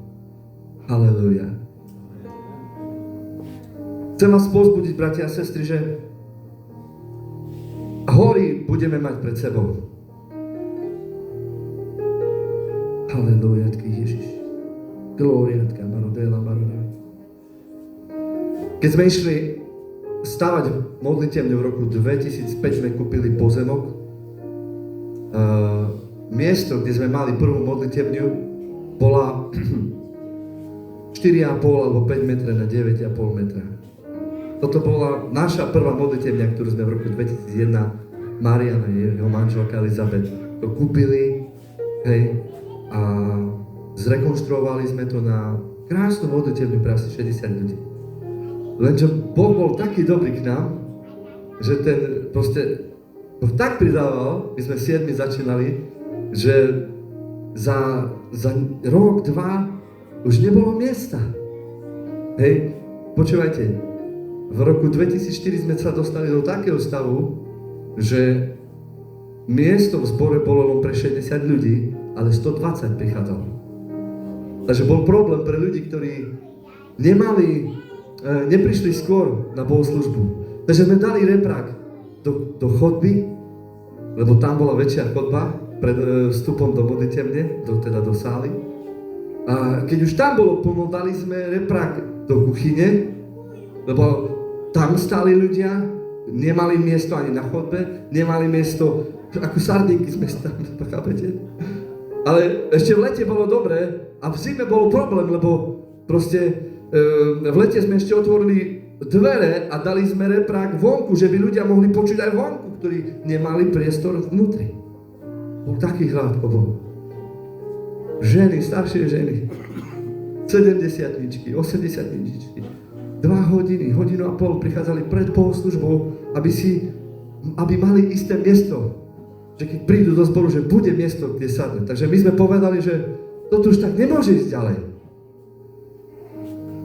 Halelúja. Chcem vás povzbudiť, bratia a sestry, že hory budeme mať pred sebou. Halelúja, Ježiš. Glóriatka, Marodela, Marodela. Keď sme išli stavať modlitebňu v roku 2005, sme kúpili pozemok. Miesto, kde sme mali prvú modlitebňu, bola 4,5 alebo 5 metra na 9,5 metra. Toto bola naša prvá modlitebňa, ktorú sme v roku 2001 Mariana a jeho manželka Elizabeth to kúpili, hej, a zrekonštruovali sme to na krásnu modlitebňu pre asi 60 ľudí. Lenže Boh bol taký dobrý k nám, že ten proste Boh tak pridával, my sme 7 začínali, že za rok, 2 už nebolo miesta. Hej, počúvajte, v roku 2004 sme sa dostali do takého stavu, že miesto v zbore bolo len pre 60 ľudí, ale 120 prichádzalo. Takže bol problém pre ľudí, ktorí neprišli skôr na bohoslúžbu. Takže sme dali reprák do chodby, lebo tam bola väčšia chodba pred vstupom do modlitebne, teda do sály. A keď už tam bolo plno, dali sme reprák do kuchyne, lebo tam stáli ľudia, nemali miesto ani na chodbe, nemali miesto, ako sardinky sme tam, chápete? Ale ešte v lete bolo dobré a v zime bol problém, lebo proste v lete sme ešte otvorili dvere a dali sme reprák vonku, že by ľudia mohli počuť aj vonku, ktorí nemali priestor vnútri. Bol taký hlad po Bohu. Ženy, staršie ženy, 70-ničky, 80-ničky, 2 hodiny, 1,5 hodiny prichádzali pred bohoslužbou, aby mali isté miesto, že keď prídu do zboru, že bude miesto, kde sadnú. Takže my sme povedali, že toto už tak nemôže ísť ďalej.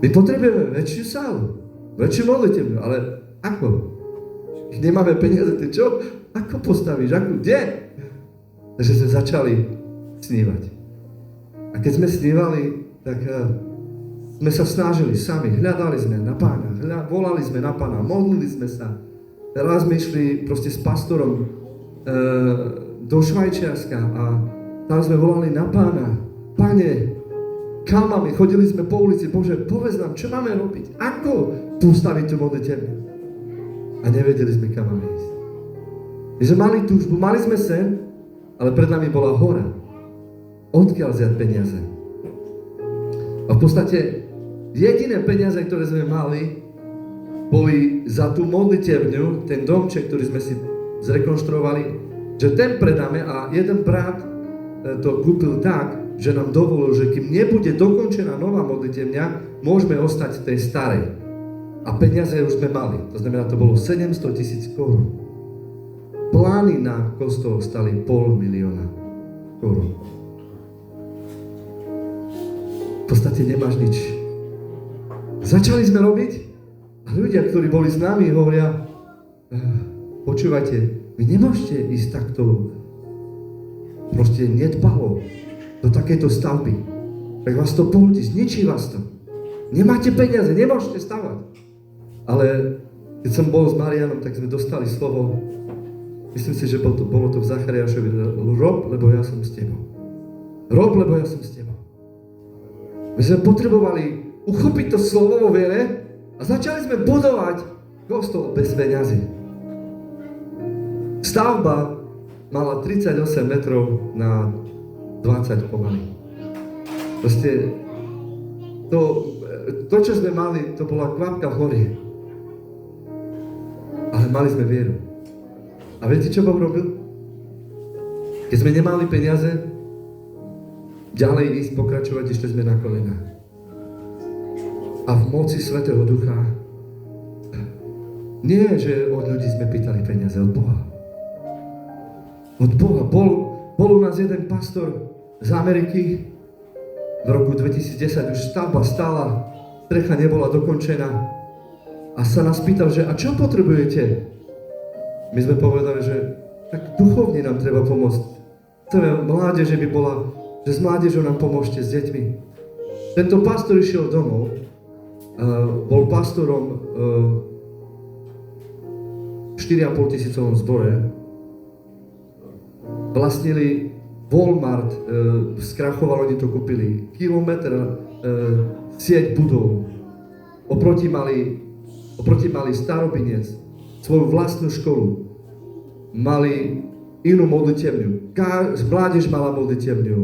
My potrebujeme väčšiu sálu, väčšiu modlitebňu, ale ako? Nemáme peniaze, ty čo? Ako postavíš? Ako? Kde? Takže sme začali snívať. A keď sme snívali, tak sme sa snažili sami, hľadali sme na Pána, volali sme na Pána, modlili sme sa. Raz sme išli proste s pastorom do Švajčiarska a tam sme volali na Pána. Pane, kam máme? Chodili sme po ulici, Bože, povedz nám, čo máme robiť? Ako postaviť tú modlitevňu? A nevedeli sme, kam máme ísť. My sme mali túžbu, mali sme sen, ale pred nami bola hora. Odkiaľ vziať peniaze? A v podstate jediné peniaze, ktoré sme mali, boli za tú modlitevňu, ten domček, ktorý sme si zrekonštruovali, že ten predáme a jeden brat to kúpil tak, že nám dovolil, že kým nebude dokončená nová modlitevňa, môžeme ostať v tej starej. A peniaze už sme mali. To znamená, to bolo 700 000 korún. Plány na kostol stali 500 000 korún. V podstate nemáš nič. Začali sme robiť a ľudia, ktorí boli s nami, hovoria, počúvajte, vy nemôžete ísť takto proste nedbalo do takejto stavby. Tak vás to pohodí, zničí vás to. Nemáte peniaze, nemôžete stavať. Ale keď som bol s Marianom, tak sme dostali slovo, myslím si, že bolo to v Zachariášovi, rob, lebo ja som s tebou. Rob, lebo ja som s tebou. My sme potrebovali uchopiť to slovo vo viere a začali sme budovať kostol bez peňazí. Stavba mala 38 metrov na 20 pomaly. Proste to, čo sme mali, to bola kvapka hory. Ale mali sme vieru. A viete, čo Boh robil? Keď sme nemali peniaze, ďalej ísť, pokračovať, išli sme na kolená. A v moci Svätého Ducha, nie, že od ľudí sme pýtali peniaze, od Boha. Od Boha. Bol u nás jeden pastor z Ameriky, v roku 2010 už stavba stála, strecha nebola dokončená a sa nás pýtal, že a čo potrebujete? My sme povedali, že tak duchovne nám treba pomôcť. Chceme mládež, by bola, že s mládežou nám pomôžte, s deťmi. Tento pastor išiel domov, bol pastorom v 4,5 tisícovom zbore. Vlastnili Walmart, skrachoval, oni to kúpili. Kilometr sieť budov. Oproti mali Starobinec, svoju vlastnú školu. Mali inú modlitevňu. Mládež mala modlitevňu.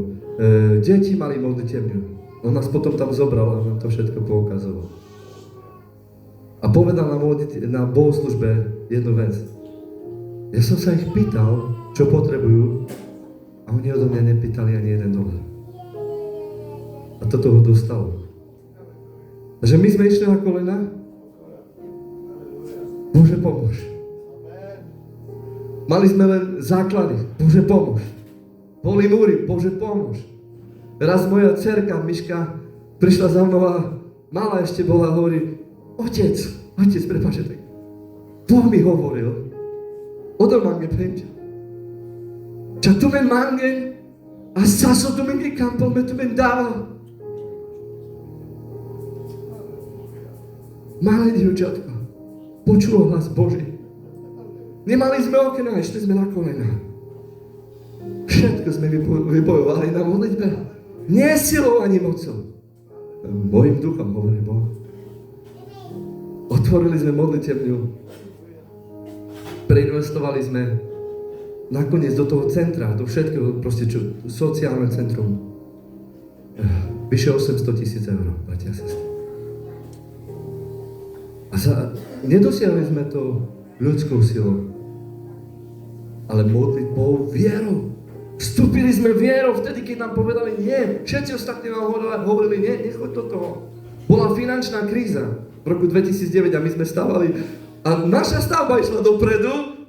Deti mali modlitevňu. On nás potom tam zobral a nám to všetko poukazoval. A povedal na bohoslužbe jednu vec. Ja som sa ich pýtal, čo potrebujú, a oni odo mňa nepýtali ani $1. A toto ho dostalo. Takže my sme išli na kolena. Bože, pomôž. Mali sme len základy. Bože, pomôž. Boli múry. Bože, pomôž. Raz moja dcerka, Miška, prišla za mnou a malá ešte bola a hovorí, Otec, prepáčte, Boh mi hovoril, odo mange penja. Čak tu men mangen, a saso tu men kampol me tu men dával. Malé dievčatko počulo hlas Boží. Nemali sme okna, ešte sme na kolená. Všetko sme vybojovali na modlitbe. Nie silou ani mocou. Mojím duchom, hovorí Boh. Otvorili sme modlitevňu. Preinvestovali sme nakoniec do toho centra, do všetkého, proste čo, sociálne centrum. Vyše 800 000 eur, bratia a sestry. A nedosiahli sme to ľudskou silou, ale modlitbou vierou. Vstúpili sme vierou vtedy, keď nám povedali nie. Všetci ostatní nám hovorili nie, nechoď do toho. Bola finančná kríza v roku 2009 a my sme stavali a naša stavba išla dopredu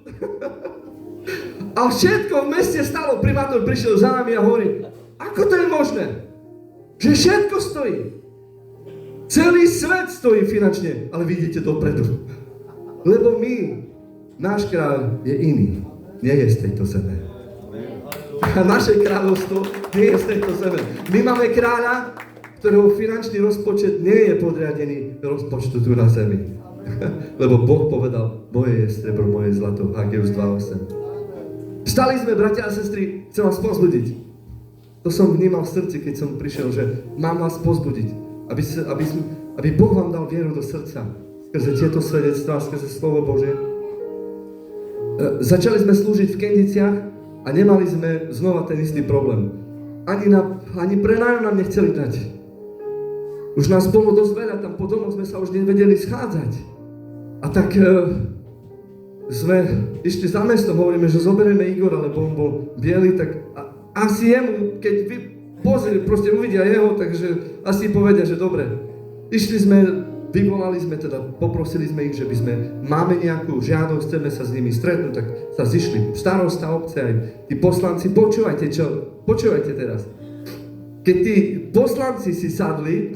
a všetko v meste stalo. Primátor prišiel za nami a hovorí, ako to je možné, že všetko stojí. Celý svet stojí finančne, ale vidíte dopredu. Lebo my náš kráľ je iný. Nie je z tejto zeme. A naše kráľovstvo nie je z tejto zeme. My máme kráľa, ktorého finančný rozpočet nie je podriadený rozpočtu tu na zemi. Lebo Boh povedal, moje je strebro, moje je zlato. Hageus 2.8. Vstali sme, bratia a sestry, chcem vás pozbudiť. To som vnímal v srdci, keď som prišiel, že mám vás pozbudiť. Aby Boh vám dal vieru do srdca. Skrze tieto svedectvá, skrze slovo Božie. Začali sme slúžiť v Kendiciach a nemali sme znova ten istý problém. Ani prenájom nám nechceli dať. Už nás bolo dosť veľa, tam po domoch sme sa už nevedeli schádzať. A tak sme išli za mestom, hovoríme, že zoberieme Igora, lebo on bol biely, tak asi jemu, keď proste uvidia jeho, takže asi povedia, že dobre. Išli sme, vyvolali sme teda, poprosili sme ich, že by sme, máme nejakú žiadosť, chceme sa s nimi stretnúť, tak sa zišli starosta obce, aj tí poslanci, počúvajte teraz. Keď tí poslanci si sadli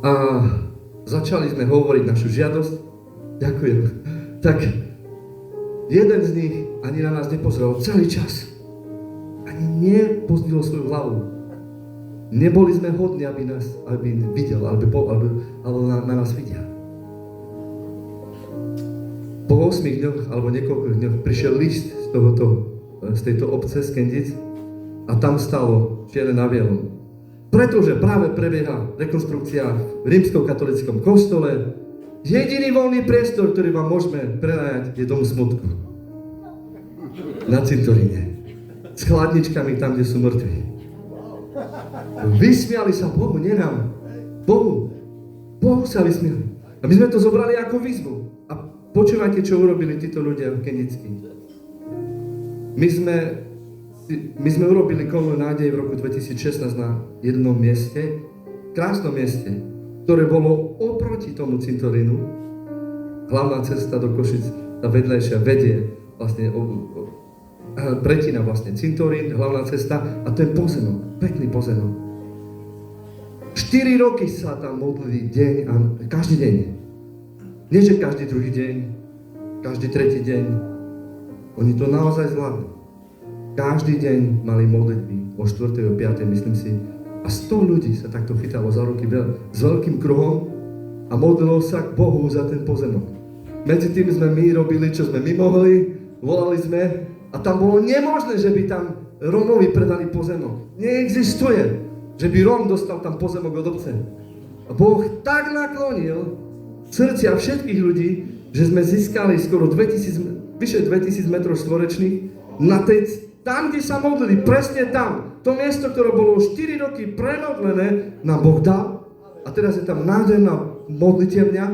a začali sme hovoriť našu žiadosť, ďakujem, tak jeden z nich ani na nás nepozrel celý čas. Ani nepozdvihol svoju hlavu. Neboli sme hodní, aby videl, alebo na nás vidia. Po 8 dňoch, alebo niekoľko dňoch, prišiel list z tejto obce, z Kendic, a tam stalo čierne na bielom. Pretože práve prebieha rekonstrukcia v rímskokatolickom kostole, jediný voľný priestor, ktorý vám môžeme prenajať, je dom smutku. Na cintoríne. S chladničkami tam, kde sú mŕtvi. Vysmiali sa Bohu, nie nám. Bohu sa vysmiali. A my sme to zobrali ako výzvu. A počúvajte, čo urobili títo ľudia v Kendicky. My sme urobili kolónu nádej v roku 2016 na jednom mieste, krásnom mieste, ktoré bolo oproti tomu cintorínu. Hlavná cesta do Košic, tá vedľajšia vedie vlastne pretína vlastne cintorín, hlavná cesta a ten pozemok, pekný pozemok. 4 roky sa tam modlili každý deň. Nie, že každý druhý deň, každý tretí deň. Oni to naozaj zvládli. Každý deň mali modlitby o 4. a 5. myslím si. A 100 ľudí sa takto chytalo za ruky s veľkým kruhom a modlilo sa k Bohu za ten pozemok. Medzi tým sme my robili, čo sme my mohli, volali sme a tam bolo nemožné, že by tam Rómovi predali pozemok. Neexistuje, že by Róm dostal tam pozemok od obce. A Boh tak naklonil srdcia všetkých ľudí, že sme získali skoro vyše 2000 metrov štvorečných tam, kde sa modlili, presne tam. To miesto, ktoré bolo 4 roky premodlené, nám Boh dal. A teraz je tam nádherná modliteľňa.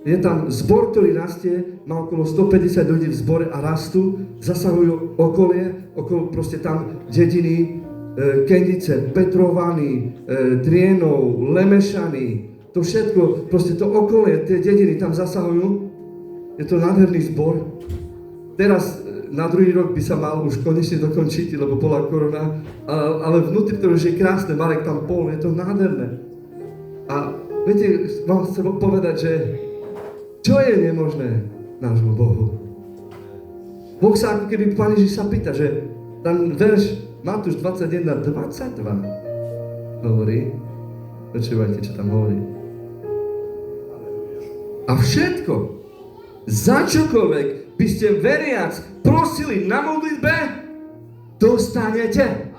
Je tam zbor, ktorý rastie, má okolo 150 ľudí v zbore a rastú. Zasahujú okolie, proste tam dediny, Kendice, Petrovany, Drienov, Lemešany. To všetko, proste to okolie, tie dediny tam zasahujú. Je to nádherný zbor. Teraz na druhý rok by sa mal už konečne dokončiť, lebo bola korona, ale vnútri to už je krásne, Marek tam je to nádherné. A viete, vám chcem povedať, že čo je nemožné nášmu Bohu? Boh sa ako keby Pán Ježiš sa pýta, že ten verš Matúš 21:22 hovorí, počúvajte, čo tam hovorí. A všetko, za čokoľvek by ste veriac prosili na modlitbe, dostanete.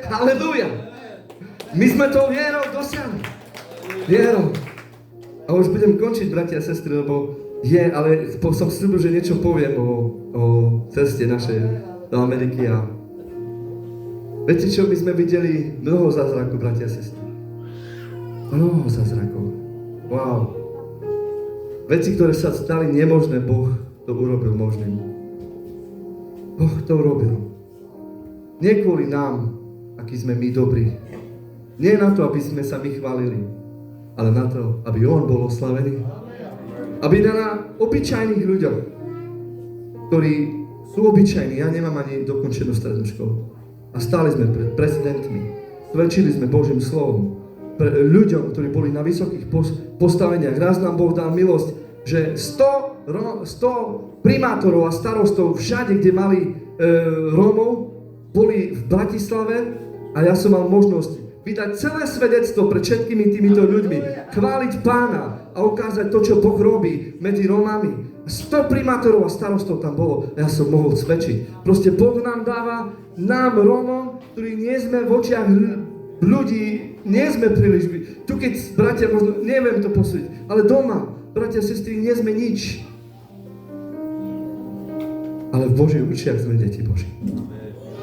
Halelúja. My sme to vierou dosiahli. Vierou. A už budem končiť, bratia a sestry, lebo ale som sľúbil, že niečo poviem o ceste našej do Ameriky. A viete čo, my sme videli mnoho zázrakov, bratia a sestry. Mnoho zázrakov. Wow. Veci, ktoré sa stali nemožné, Boh to urobil možným. Boh to urobil. Nie kvôli nám, akí sme my dobrí. Nie na to, aby sme sa my chválili, ale na to, aby On bol oslavený. Aby na obyčajných ľuďoch, ktorí sú obyčajní, ja nemám ani dokončenú strednú školu. A stáli sme pred prezidentmi, svedčili sme Božím slovom. Pre ľuďom, ktorí boli na vysokých postaveniach, raz nám Boh dal milosť že 100 primátorov a starostov všade, kde mali Rómov, boli v Bratislave a ja som mal možnosť vydať celé svedectvo pred všetkými týmito ľuďmi, chváliť Pána a ukázať to, čo Boh robí medzi Rómami. 100 primátorov a starostov tam bolo a ja som mohol svedčiť. Proste Boh nám dáva, nám Rómom, ktorí nie sme v očiach ľudí, nie sme príliš. Tu keď, bratia, možno neviem to posúdiť, ale doma, bratia a sestry, nie sme nič. Ale v Božích očiach sme deti Boží.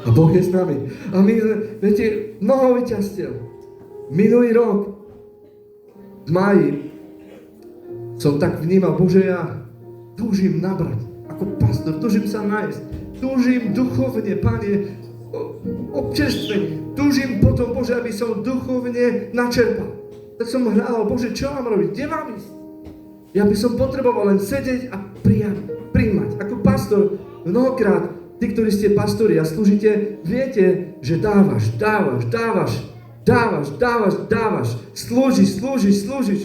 A Boh je s nami. A my sme, viete, mnoho víťazstiev. Minulý rok, v máji, som tak vnímal, Bože, ja túžim nabrať ako pastor, túžim sa nájsť, túžim duchovne, Pane, občerstvenie, túžim potom, Bože, aby som duchovne načerpal. Tak som hľadal, Bože, čo mám robiť, kde mám ísť? Ja by som potreboval len sedieť a príjmať. Ako pastor, mnohokrát, tí, ktorí ste pastori a slúžite, viete, že dávaš. Slúžiš.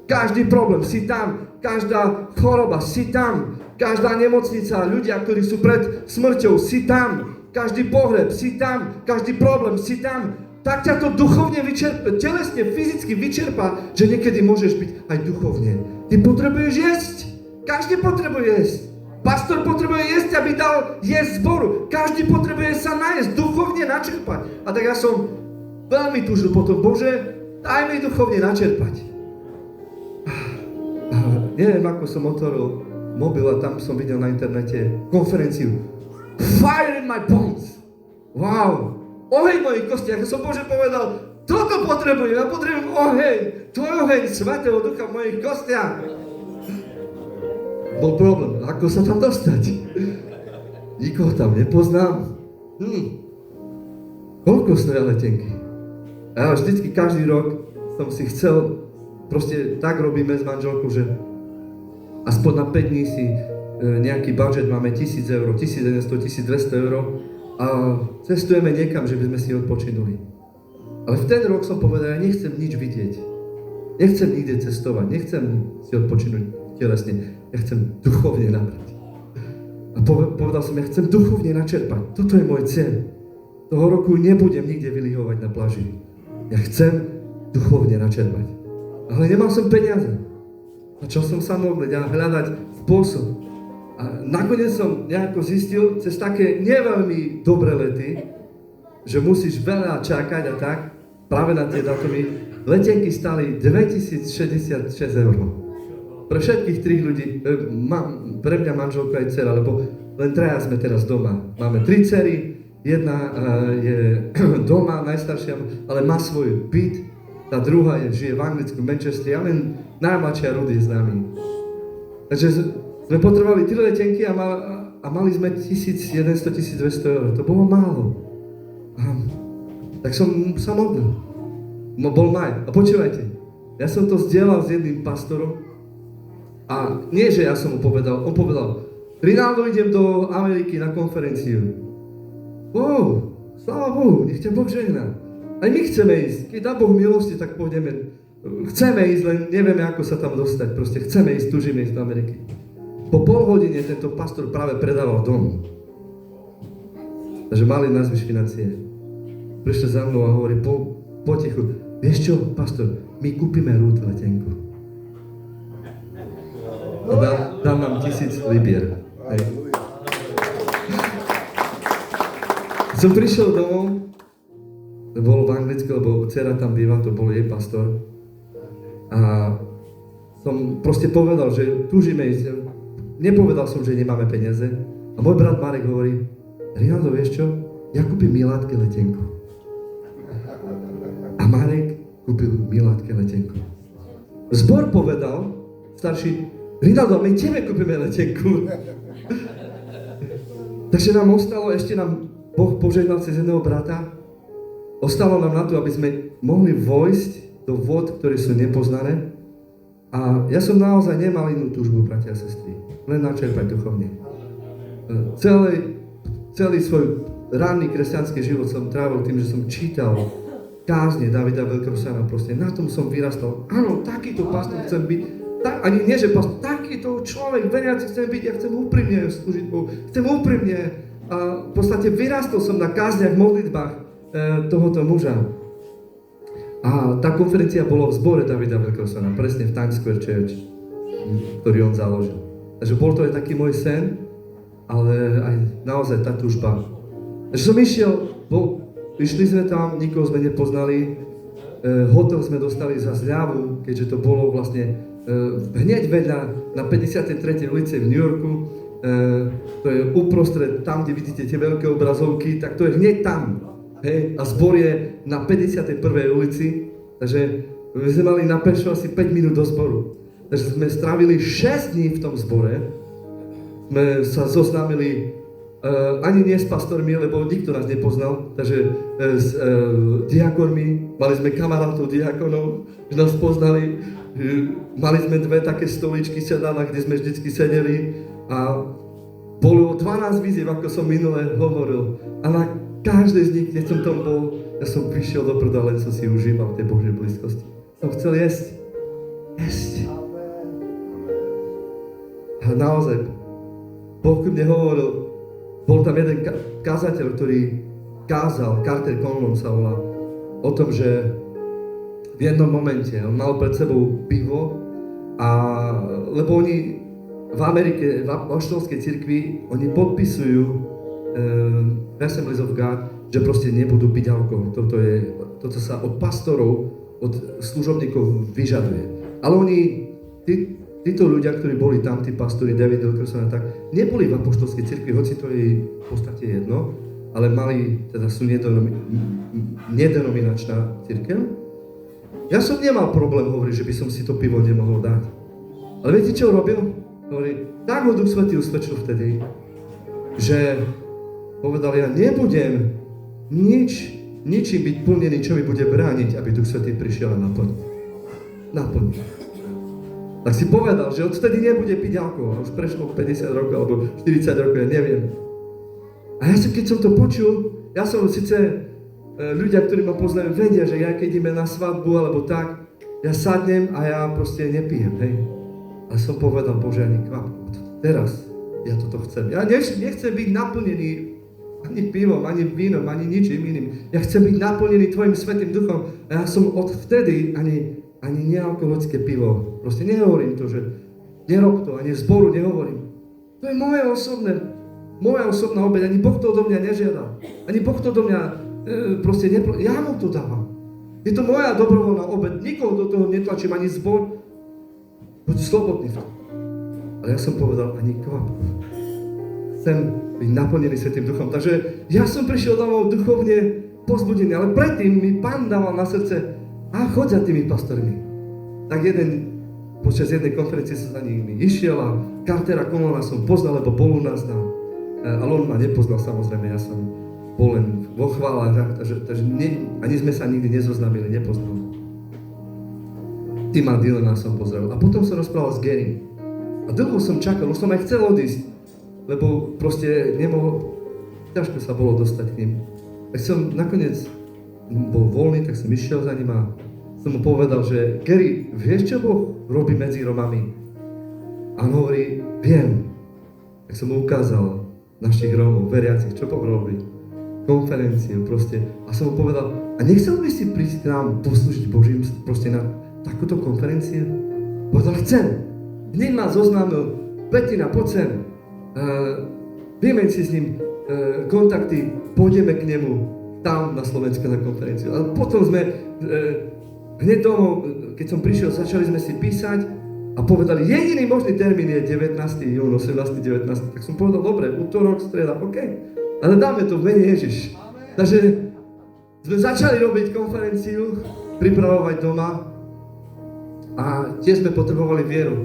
Každý problém, si tam. Každá choroba, si tam. Každá nemocnica, ľudia, ktorí sú pred smrťou, si tam. Každý pohreb, si tam. Každý problém, si tam. Tak ťa to duchovne vyčerpa, telesne, fyzicky vyčerpa, že niekedy môžeš byť aj duchovne. Ty potrebuješ jesť. Každý potrebuje jesť. Pastor potrebuje jesť, aby dal jesť zboru. Každý potrebuje sa najesť, duchovne načerpať. A tak ja som veľmi túžil potom, Bože, daj mi duchovne načerpať. Neviem, ako som otvoril mobil a tam som videl na internete konferenciu Fire in my bones. Wow. Oheň v mojich kostiach. Ja som, Bože, povedal, toto potrebujem. Ja potrebujem oheň. Tvoj oheň Svätého Ducha v mojich kostiach. Bol problém, ako sa tam dostať. Nikoho tam nepoznám. Koľko stoja letenky? A ja vždycky každý rok som si chcel, proste tak robíme s manželkou, že aspoň na 5 dní si nejaký budget máme 1000 eur, 1100, 1200 eur a cestujeme niekam, že by sme si odpočinuli. Ale v ten rok som povedal, ja nechcem nič vidieť. Nechcem nikde cestovať, nechcem si odpočinúť telesne. Ja chcem duchovne nabrať. A povedal som, ja chcem duchovne načerpať. Toto je môj cieľ. Toho roku nebudem nikde vylihovať na pláži. Ja chcem duchovne načerpať. Ale nemal som peniaze. A čo som sa mohol hľadať spôsob. A nakoniec som nejako zistil, cez také neveľmi dobré lety, že musíš veľa čakať a tak, práve na tie datumy, letenky stáli 2066 eur. Pre všetkých 3 ľudí, pre mňa manželka aj dcera, lebo len 3 sme teraz doma. Máme 3 dcery, jedna je doma, najstaršia, ale má svoj byt, tá druhá žije v Anglicku, v Manchestri, a len najmladšia Rudy je s nami. Takže sme potrebovali 3 letenky a mali sme 1100-1200 eur. To bolo málo. Tak som sa modlil. Bol maj. A počúvajte, ja som to zdieľal s jedným pastorom, a nie, že ja som mu povedal, on povedal, Rinaldo, idem do Ameriky na konferenciu. Wow, sláva Bohu, nech ťa Boh žehná. Aj my chceme ísť, keď dá Boh milosti, tak pôjdeme. Chceme ísť, len nevieme, ako sa tam dostať. Proste chceme ísť, túžime ísť do Ameriky. Po pol hodine tento pastor práve predával dom. Takže mali na zvyš financie. Prišiel za mnou a hovorí potichu, vieš čo, pastor, my kúpime Ruth letenku. A dal nám 1000 libier. Hej. Som prišiel domov, bol v Anglicku, lebo dcera tam býva, to bol jej pastor. A som proste povedal, že túžime ísť. Nepovedal som, že nemáme peniaze. A môj brat Marek hovorí, Rinaldo, vieš čo? Ja kúpim Milátke letenku. A Marek kúpil Milátke letenku. Zbor povedal, starší, Rinaldo, my tebe kúpime letenku. Takže nám ostalo, ešte nám Boh požehnal cez jedného brata. Ostalo nám na to, aby sme mohli vojsť do vôd, ktoré sú nepoznané. A ja som naozaj nemal inú túžbu, bratia a sestry. Len načerpať duchovne. Celý svoj ranný kresťanský život som trávil tým, že som čítal kázne Davida Veľkorosana. Proste na tom som vyrastal. Áno, takýto pastor chcem byť. Ani nie, že pastor, takýto človek, veriaci chcem byť, ja chcem úprimne slúžiť Bohu, chcem úprimne. A v podstate vyrastol som na kázniach, modlitbách tohoto muža. A tá konferencia bola v zbore Davida Wilkersona, presne v Times Square Church, ktorý on založil. Takže bol to aj taký môj sen, ale aj naozaj tá túžba. Takže som išli sme tam, nikoho sme nepoznali, hotel sme dostali za zľavu, keďže to bolo vlastne hneď vedľa na 53. ulici v New Yorku. To je uprostred, tam, kde vidíte tie veľké obrazovky, tak to je hneď tam. Hej? A zbor je na 51. ulici, takže my sme mali na pešo asi 5 minút do zboru. Takže sme strávili 6 dní v tom zbore, sme sa zoznámili ani nie s pastormi, lebo nikto nás nepoznal, takže s diakonmi, mali sme kamarátov diakonov, že nás poznali, mali sme 2 také stoličky sedána, kde sme vždycky sedeli a bolo 12 výziev, ako som minule hovoril a na každej z nich, keď som tam bol, ja som prišiel dopredu a len som si užíval tej Božej blízkosti. Som chcel jesť. A naozaj, Boh ku mne hovoril, bol tam jeden kazateľ, ktorý kázal, Carter Conlon sa volá, o tom, že v jednom momente on mal pred sebou pivo lebo oni v Amerike, v apoštolskej cirkvi, oni podpisujú Assemblies of God, že proste nebudú piť alkohol. Toto sa od pastorov, od služobníkov vyžaduje. Ale títo ľudia, ktorí boli tam, tí pastori David Wilkerson a tak, neboli v apoštolskej cirkvi, hoci to je v podstate jedno, ale sú nedenominačná cirkev. Ja som nemal problém hovoriť, že by som si to pivo nemohol dať. Ale viete, čo robil? Hovorí, tak ho Duch Svätý usvedčil vtedy, že povedal, ja nebudem ničím byť plnený, čo mi bude brániť, aby Duch Svätý prišiel a naplniť. Tak si povedal, že odtedy nebude piť alkohol. Už prešlo 50 rokov alebo 40 rokov, ja neviem. A keď som to počul, ja som síce ľudia, ktorí ma poznajú, vedia, že ja keď ideme na svadbu alebo tak, ja sadnem a ja proste nepijem, hej. A som povedal, Bože, ani kvapku. Teraz ja toto chcem. Ja nechcem byť naplnený ani pivom, ani vínom, ani ničím iným. Ja chcem byť naplnený Tvojim Svätým Duchom. A ja som od vtedy ani nealkoholické pivo. Proste nehovorím to, že nerob to, ani zboru nehovorím. To je moja osobná obeť. Ani Boh to odo mňa nežiada. Ani Boh to odo mňa ja mu to dávam. Je to moja dobrovoľná obeť. Nikoho do toho netlačím, ani zbor. Buď slobodný v tom. Ale ja som povedal, ani kvapku. Chcem byť naplnený Svätým Duchom. Takže ja som prišiel domov duchovne pozbudený, ale predtým mi Pán dával na srdce, choď za tými pastormi. Tak počas jednej konferencie som za nimi išiel a Cartera Conlona som poznal, lebo bol u nás ale on ma nepoznal, samozrejme, ja som bol len vo chválach, takže ani sme sa nikdy nezoznámili, nepoznal. Tima Dylana som pozdravil. A potom som rozprával s Gary. A dlho som čakal, už som aj chcel odísť, lebo proste ťažko sa bolo dostať k ním. Tak som nakoniec bol voľný, tak som išiel za ním a som mu povedal, že Gary, vieš, čo Boh robí medzi Romami? A on hovorí, viem. Tak som mu ukázal našich Rómov, veriacich, čo Boh robí. Konferenciu proste. A som mu povedal, a nechcel by si prísť k nám poslúžiť Božím proste na takúto konferenciu? Povedal, chcem. Hneď ma zoznámil, Petina, poď sem. Vymeň si s ním kontakty, pôjdeme k nemu tam na Slovensku na konferenciu. A potom sme hneď domov, keď som prišiel, začali sme si písať a povedali, jediný možný termín je 19. jún, 18. 19. Tak som povedal, dobre, útorok, streda, OK. Ale dáme to v mene Ježiš. Takže sme začali robiť konferenciu, pripravovať doma a tiež sme potrebovali vieru.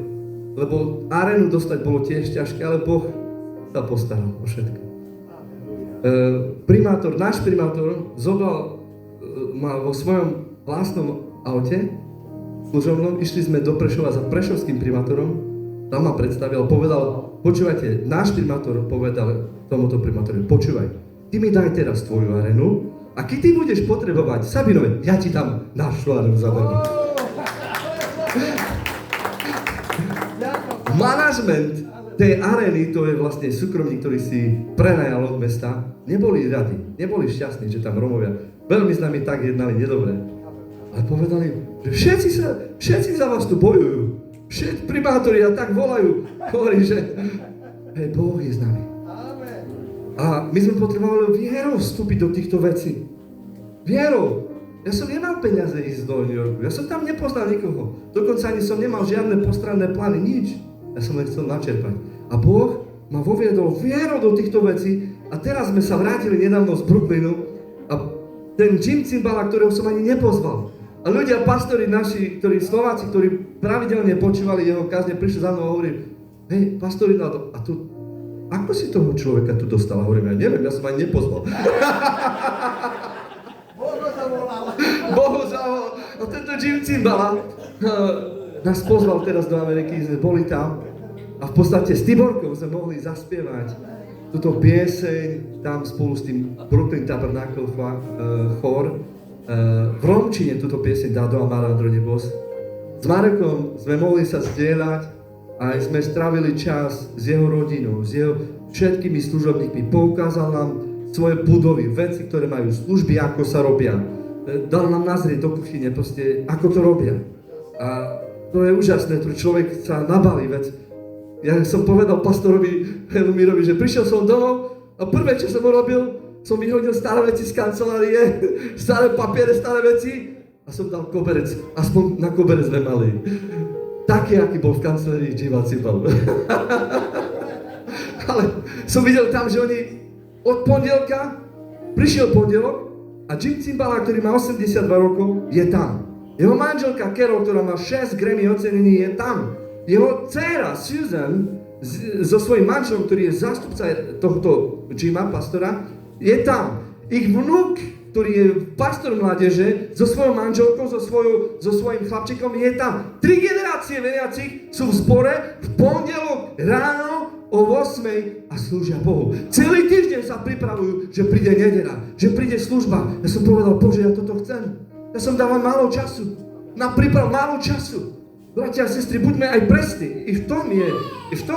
Lebo arénu dostať bolo tiež ťažké, ale Boh sa postaral o všetko. Náš primátor mal vo svojom vlastnom aute služobnom, išli sme do Prešova za prešovským primátorom, tam ma predstavil, povedal, počúvajte, náš primátor povedal tomuto primátorovi, počúvaj, ty mi daj teraz tvoju arénu a keď ty budeš potrebovať Sabinové, ja ti tam našu arénu zadarmo. A manažment tej arény, to je vlastne súkromník, ktorý si prenajal od mesta, neboli radi, neboli šťastní, že tam Romovia veľmi s nami tak jednali nedobre. Ale povedali, že všetci za vás tu bojujú. Všetci primátori a tak volajú. Hovorí, že hej, Boh je s nami. A my sme potrebovali vierou vstúpiť do týchto vecí. Vierou. Ja som nemal peniaze ísť do New Yorku. Ja som tam nepoznal nikoho. Dokonca ani som nemal žiadne postranné plány, nič. Ja som len chcel načerpať. A Boh ma voviedol vierou do týchto vecí a teraz sme sa vrátili nedávno z Brooklynu a ten Jim Cimbala, ktorého som ani nepozval. A ľudia, pastori naši, Slováci, ktorí pravidelne počúvali jeho kázne, prišli za mnou a hovorili, hej, pastori, a tu, ako si toho človeka tu dostal? A hovorím, ja neviem, ja som ani nepozval. Bohu zavolal. A tento Jim Cimbala nás pozval teraz do Ameriky, sme boli tam a v podstate s Tiborkou sme mohli zaspievať túto pieseň tam spolu s tým Brooklyn Tabernacle chor. V romčine túto pieseň Dado a Malandro Nebos. S Marekom sme mohli sa zdieľať a sme strávili čas s jeho rodinou, s jeho všetkými služobníkmi. Poukázal nám svoje budovy, veci, ktoré majú služby, ako sa robia. Dal nám nazrieť do kuchyne, proste, ako to robia. A to je úžasné, to človek sa nabalí, veď ja som povedal pastorovi Helumirovi, že prišiel som domov a prvé, čo som urobil, som vyhodil staré veci z kancelárie, staré papiere, staré veci a som dal koberec. Aspoň na koberec sme mali. Taký, aký bol v kancelárii Jima Cimbal. Ale som videl tam, že oni od pondelka, prišiel pondelok a Jim Cimbala, ktorý má 82 rokov, je tam. Jeho manželka Carol, ktorá má 6 Grammy ocenení, je tam. Jeho dcéra Susan so svojím manželom, ktorý je zástupca tohto Jima, pastora, je tam. Ich vnúk, ktorý je pastor mládeže, so svojou manželkou, so svojím chlapčekom, je tam. 3 generácie veriacich sú v zbore v pondelok ráno o 8 a slúžia Bohu. Celý týždeň sa pripravujú, že príde nedeľa, že príde služba. Ja som povedal, Bože, ja toto chcem. Ja som dával málo času. Na príprav málo času. Bratia a sestry, buďme aj presní. I v tom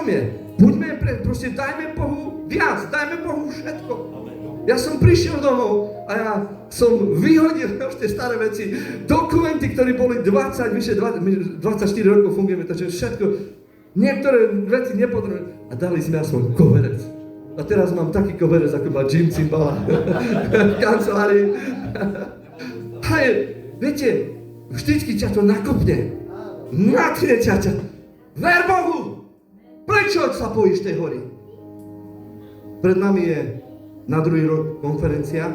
je. Buďme proste dajme Bohu viac, dajme Bohu všetko. Ja som prišiel domov a ja som vyhodil už tie staré veci, dokumenty, ktoré boli 24 rokov fungujeme, takže všetko, niektoré veci nepotrebujem a dali sme aspoň koverec. A teraz mám taký koverec, ako má Jim Cimbala v kancelárii. Hej, viete, vždycky ťa to nakopne, natchne ťa. Ver Bohu! Prečo sa bojíš tej hory? Pred nami je na druhý rok konferencia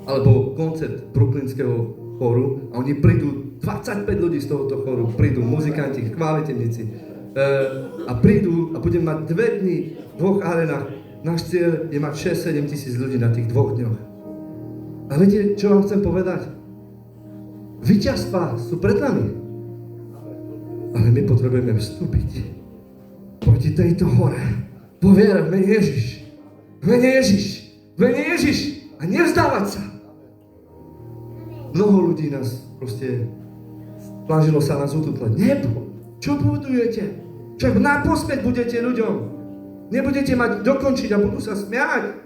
alebo koncert brooklynského chóru a oni prídu, 25 ľudí z tohoto chóru, prídu muzikanti, chváliteľníci a prídu a budeme mať 2 dni v 2 arenách. Náš cieľ je mať 6-7 tisíc ľudí na tých 2 dňoch. A viete, čo vám chcem povedať? Víťazstvá sú pred nami, ale my potrebujeme vstúpiť proti tejto hore. Po viere v mene Ježiš. V mene Ježiš a nevzdávať sa. Mnoho ľudí nás proste snažilo sa nás utútlať. Čo budujete? Však napospäť budete ľuďom. Nebudete mať dokončiť a budú sa smiať,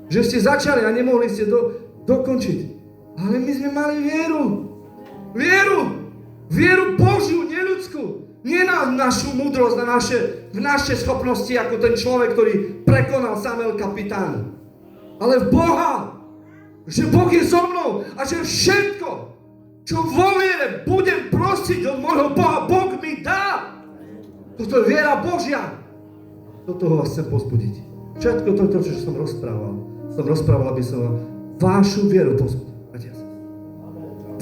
že ste začali a nemohli ste dokončiť. Ale my sme mali vieru. Vieru Božiu, neľudskú. Nie na našu múdrosť, na naše schopnosti, ako ten človek, ktorý prekonal Samuel kapitán. Ale v Boha, že Boh je so mnou a že všetko, čo vo viere budem prosiť od môjho Boha, Boh mi dá. Toto je viera Božia. Do toho vás chcem pozbudiť. Všetko toto, čo som rozprával, aby som vašu vieru pozbudil.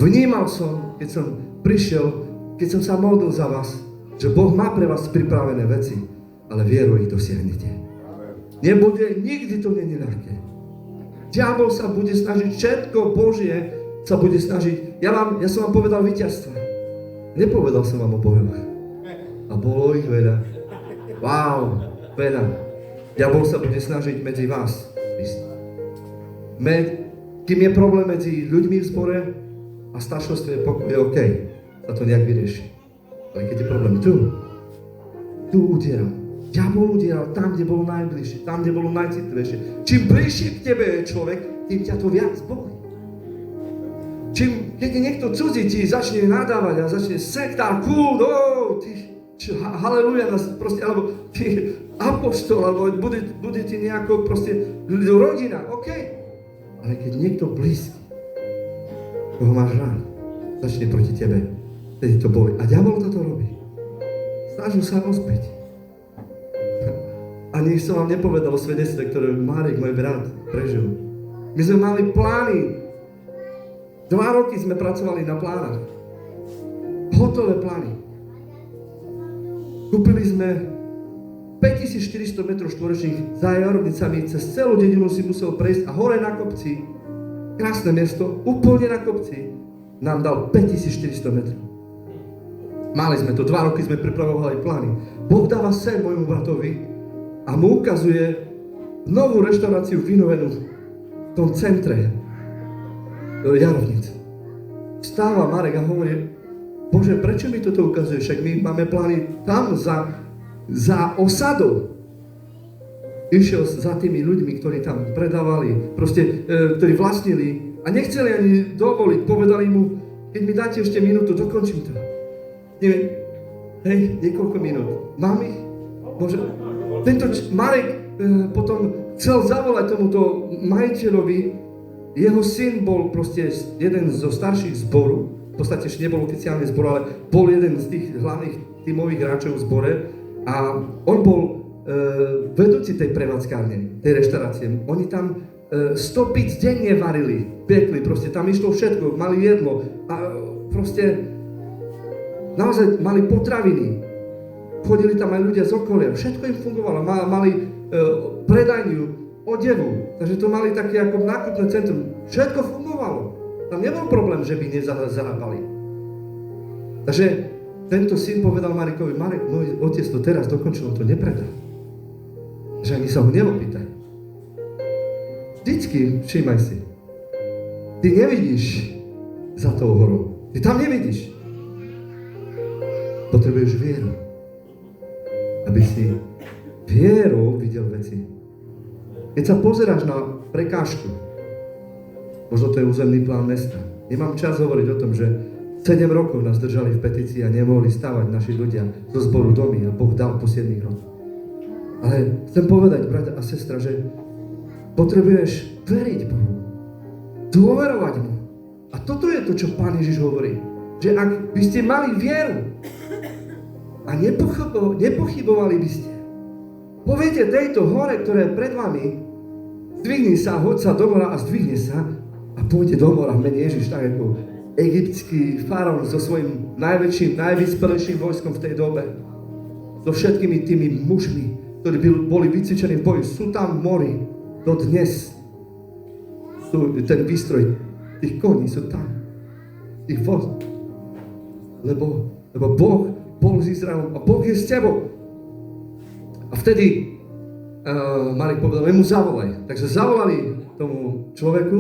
Vnímal som, keď som prišiel, keď som sa modlil za vás, že Boh má pre vás pripravené veci, ale vierou ich dosiahnete. Nikdy to nie je ľahké. Diabol sa bude snažiť, všetko Božie sa bude snažiť. Ja som vám povedal víťazstva. Nepovedal som vám o bojoch. A bolo ich veľa. Wow, veľa. Diabol sa bude snažiť medzi vás. Kým je problém medzi ľuďmi v zbore a staršovstve je pokoj, je OK. Sa to nejak vyrieši. Ale keď je problém tu, tu udieral. Diabol udieral tam, kde bolo najbližšie, tam, kde bolo najcitlivejšie. Čím bližšie k tebe je človek, tým ťa to viac bolí. Keď niekto cudzí ti začne nadávať a začne sektár, kult, haleluja, proste, alebo ty apoštol, alebo bude ti nejako proste rodina, OK. Ale keď niekto blízky, koho máš rád, začne proti tebe, vtedy to boli. A diabol toto robí. Snažil sa rozbiť. A nech som vám nepovedal o svedectve, ktoré Marek, môj brat, prežil. My sme mali plány. 2 roky sme pracovali na plánach. Hotové plány. Kúpili sme 5400 m2 za Jarovnicami, cez celú dedinu si musel prejsť a hore na kopci, krásne miesto, úplne na kopci, nám dal 5400 metrov. Mali sme to, 2 roky sme pripravovali plány. Boh dáva sen môjmu bratovi a mu ukazuje novú reštauráciu vynovenú v tom centre Jarovnic. Vstáva Marek a hovorí, Bože, prečo mi toto ukazuješ? Však my máme plány tam za osadou. Išiel za tými ľuďmi, ktorí tam predávali, proste, ktorí vlastnili a nechceli ani dovoliť. Povedali mu, keď mi dáte ešte minútu, dokončím to. Neviem, niekoľko minút. Mám ich? Bože, tento Marek potom chcel zavolať tomuto majiteľovi. Jeho syn bol proste jeden zo starších zboru. V podstate ešte nebol oficiálny zbor, ale bol jeden z tých hlavných tímových hráčov v zbore. A on bol vedúci tej prevádzkárne, tej reštaurácie. Oni tam 100 píc denne varili, piekli, proste tam išlo všetko, mali jedlo a proste naozaj mali potraviny. Chodili tam aj ľudia z okolia, všetko im fungovalo, mali predajňu, odevu, takže to mali také ako nákupné centrum, všetko fungovalo. Tam nebol problém, že by nezarábali. Takže tento syn povedal Marekovi, Marek, môj otec to teraz dokončil, on to nepredá. Že ani sa ho neopýtaj. Vždycky, všímaj si, ty nevidíš za tou horou. Ty tam nevidíš. Potrebuješ vieru. Aby si vierou videl veci. Keď sa pozeráš na prekážku, možno to je územný plán mesta. Nemám čas hovoriť o tom, že 7 rokov nás držali v petícii a nemohli stávať naši ľudia zo zboru domy a Boh dal po 7 rokoch. Ale chcem povedať, brat a sestra, že potrebuješ veriť Bohu. Dôverovať mu. A toto je to, čo Pán Ježiš hovorí. Že ak by ste mali vieru a nepochybovali by ste, poviete tejto hore, ktoré je pred vami, zdvihni sa, hoď sa do mora a zdvihne sa a pôjde do mora v mene Ježiš, tak ako egyptský faraón so svojím najväčším, najvyspelejším vojskom v tej dobe. So všetkými tými mužmi, ktorí boli vycvičení v boji, sú tam v mori. Dodnes ten výstroj tých koní sú tam. Tých voz. Lebo Boh bol s Izraelom a Boh je s tebou. A vtedy Marek povedal, mu zavolaj. Takže zavolali tomu človeku,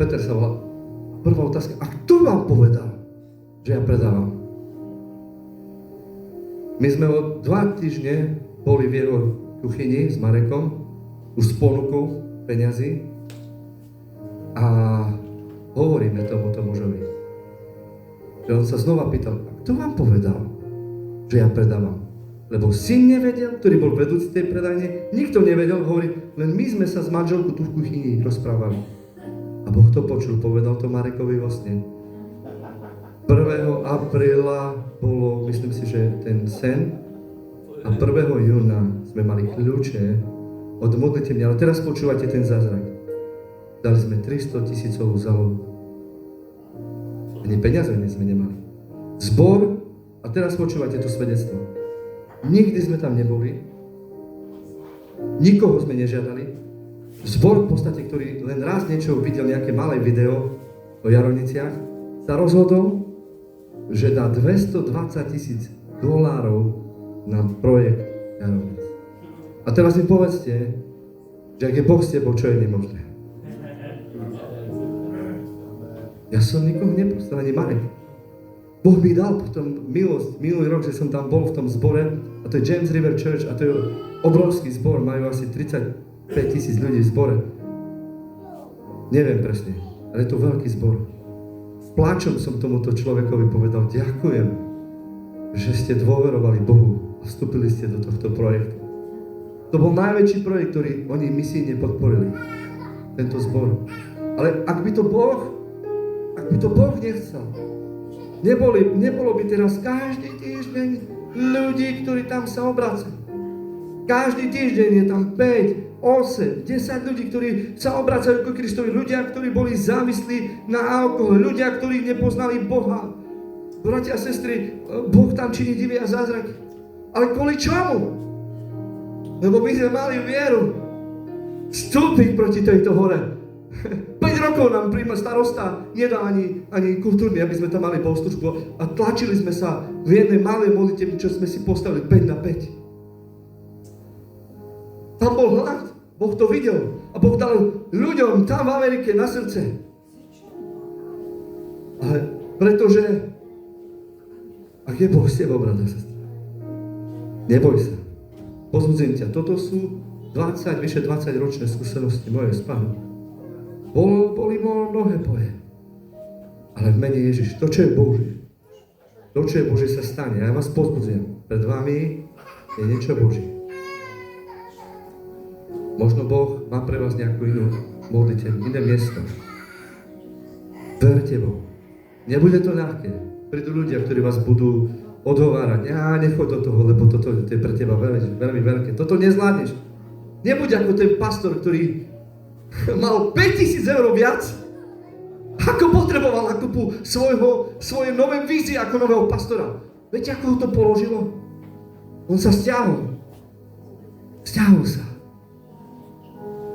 Peter sa volá. Prvá otázka, a kto vám povedal, že ja predávam? My sme o 2 týždne boli v jeho kuchyni s Marekom, už s ponukou peňazí a hovoríme tomuto mužovi. Že on sa znova pýtal, a kto vám povedal, že ja predávam? Lebo syn nevedel, ktorý bol vedúci tej predajne, nikto nevedel, hovorí, len my sme sa s manželkou tu v kuchyni rozprávali. A Boh to počul, povedal to Marekovi vo sne. 1. apríla bolo, myslím si, že ten sen a 1. júna sme mali kľúče od modlitevne, ale teraz počúvate ten zázrak. Dali sme 300 000 zálohu. Ani peniaze sme nemali. Zbor, a teraz počúvate to svedectvo. Nikdy sme tam neboli, nikoho sme nežiadali. Zbor v podstate, ktorý len raz niečo videl, nejaké malé video o Jarovniciach, sa rozhodol, že dá $220,000 na projekt Jarovnic. A teraz mi povedzte, že ak je Boh s tebou, čo je nemožné. Ja som nikoho neposlal, ani Marek. Boh mi dal potom milosť, minulý rok, že som tam bol v tom zbore, a to je James River Church, a to je obrovský zbor, majú asi 35 000 ľudí v zbore. Neviem presne, ale je to veľký zbor. Pláčom som tomuto človekovi povedal, ďakujem, že ste dôverovali Bohu a vstúpili ste do tohto projektu. To bol najväčší projekt, ktorý oni misijne podporili, tento zbor. Ale ak by to Boh nechcel, nebolo by teraz každý týždeň ľudí, ktorí tam sa obracajú. Každý týždeň je tam 5, 8, 10 ľudí, ktorí sa obracajú ku Kristovi. Ľudia, ktorí boli závislí na alkohol. Ľudia, ktorí nepoznali Boha. Bratia a sestry, Boh tam činí divy a zázraky. Ale kvôli čomu? Lebo my sme mali vieru vstúpiť proti tejto hore. 5 rokov nám príjma starosta nedal ani kultúrny, aby sme tam mali bohoslužbu. A tlačili sme sa v jednej malej modlitbe, čo sme si postavili 5 na 5. Tam bol hlad, Boh to videl a Boh dal ľuďom tam v Amerike na srdce. Ale pretože, ak je Boh s tebou, brata, sestra, neboj sa, pozbudzím ťa, toto sú vyše 20 ročné skúsenosti moje s Pánom. Boli mnohé boje, ale v mene Ježiš, to, čo je Božie, sa stane. Ja vás pozbudzujem, pred vami je niečo Božie. Možno Boh má pre vás nejakú inú modliteľ, iné miesto. Verte Bohu. Nebude to ľahké. Prídu ľudia, ktorí vás budú odhovárať. Nechoď do toho, lebo toto je pre teba veľmi, veľmi veľké. Toto nezvládneš. Nebuď ako ten pastor, ktorý mal 5 000 eur viac, ako potreboval na kúpu svojej novej vízie ako nového pastora. Viete, ako ho to položilo? On sa stiahol. Stiahol sa.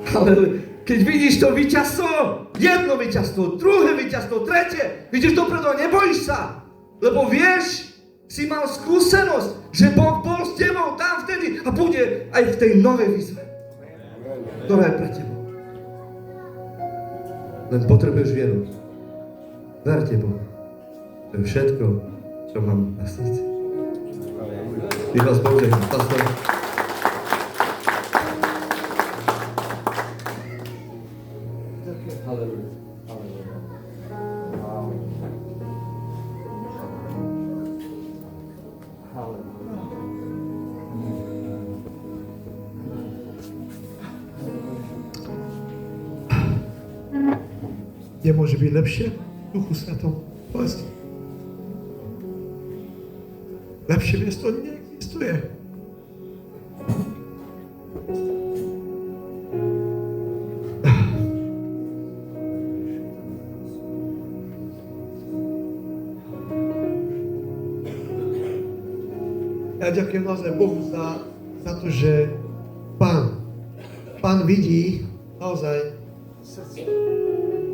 Ale keď vidíš to víťazstvo, jedno víťazstvo, druhé víťazstvo, tretie, vidíš dopredu a nebojíš sa, lebo vieš, si mal skúsenosť, že Boh bol s tebou tam vtedy a bude aj v tej novej výzve, ktorá je pre tebou. Len potrebuješ vieru. Verte Bohu. To je všetko, čo mám na srdci. Nech vás Boh žehná. Pastor. Nemôže byť lepšie v Duchu Svetom. Povedzte. Lepšie miesto neexistuje. Ja ďakujem naozaj Bohu za to, že Pán vidí naozaj srdce.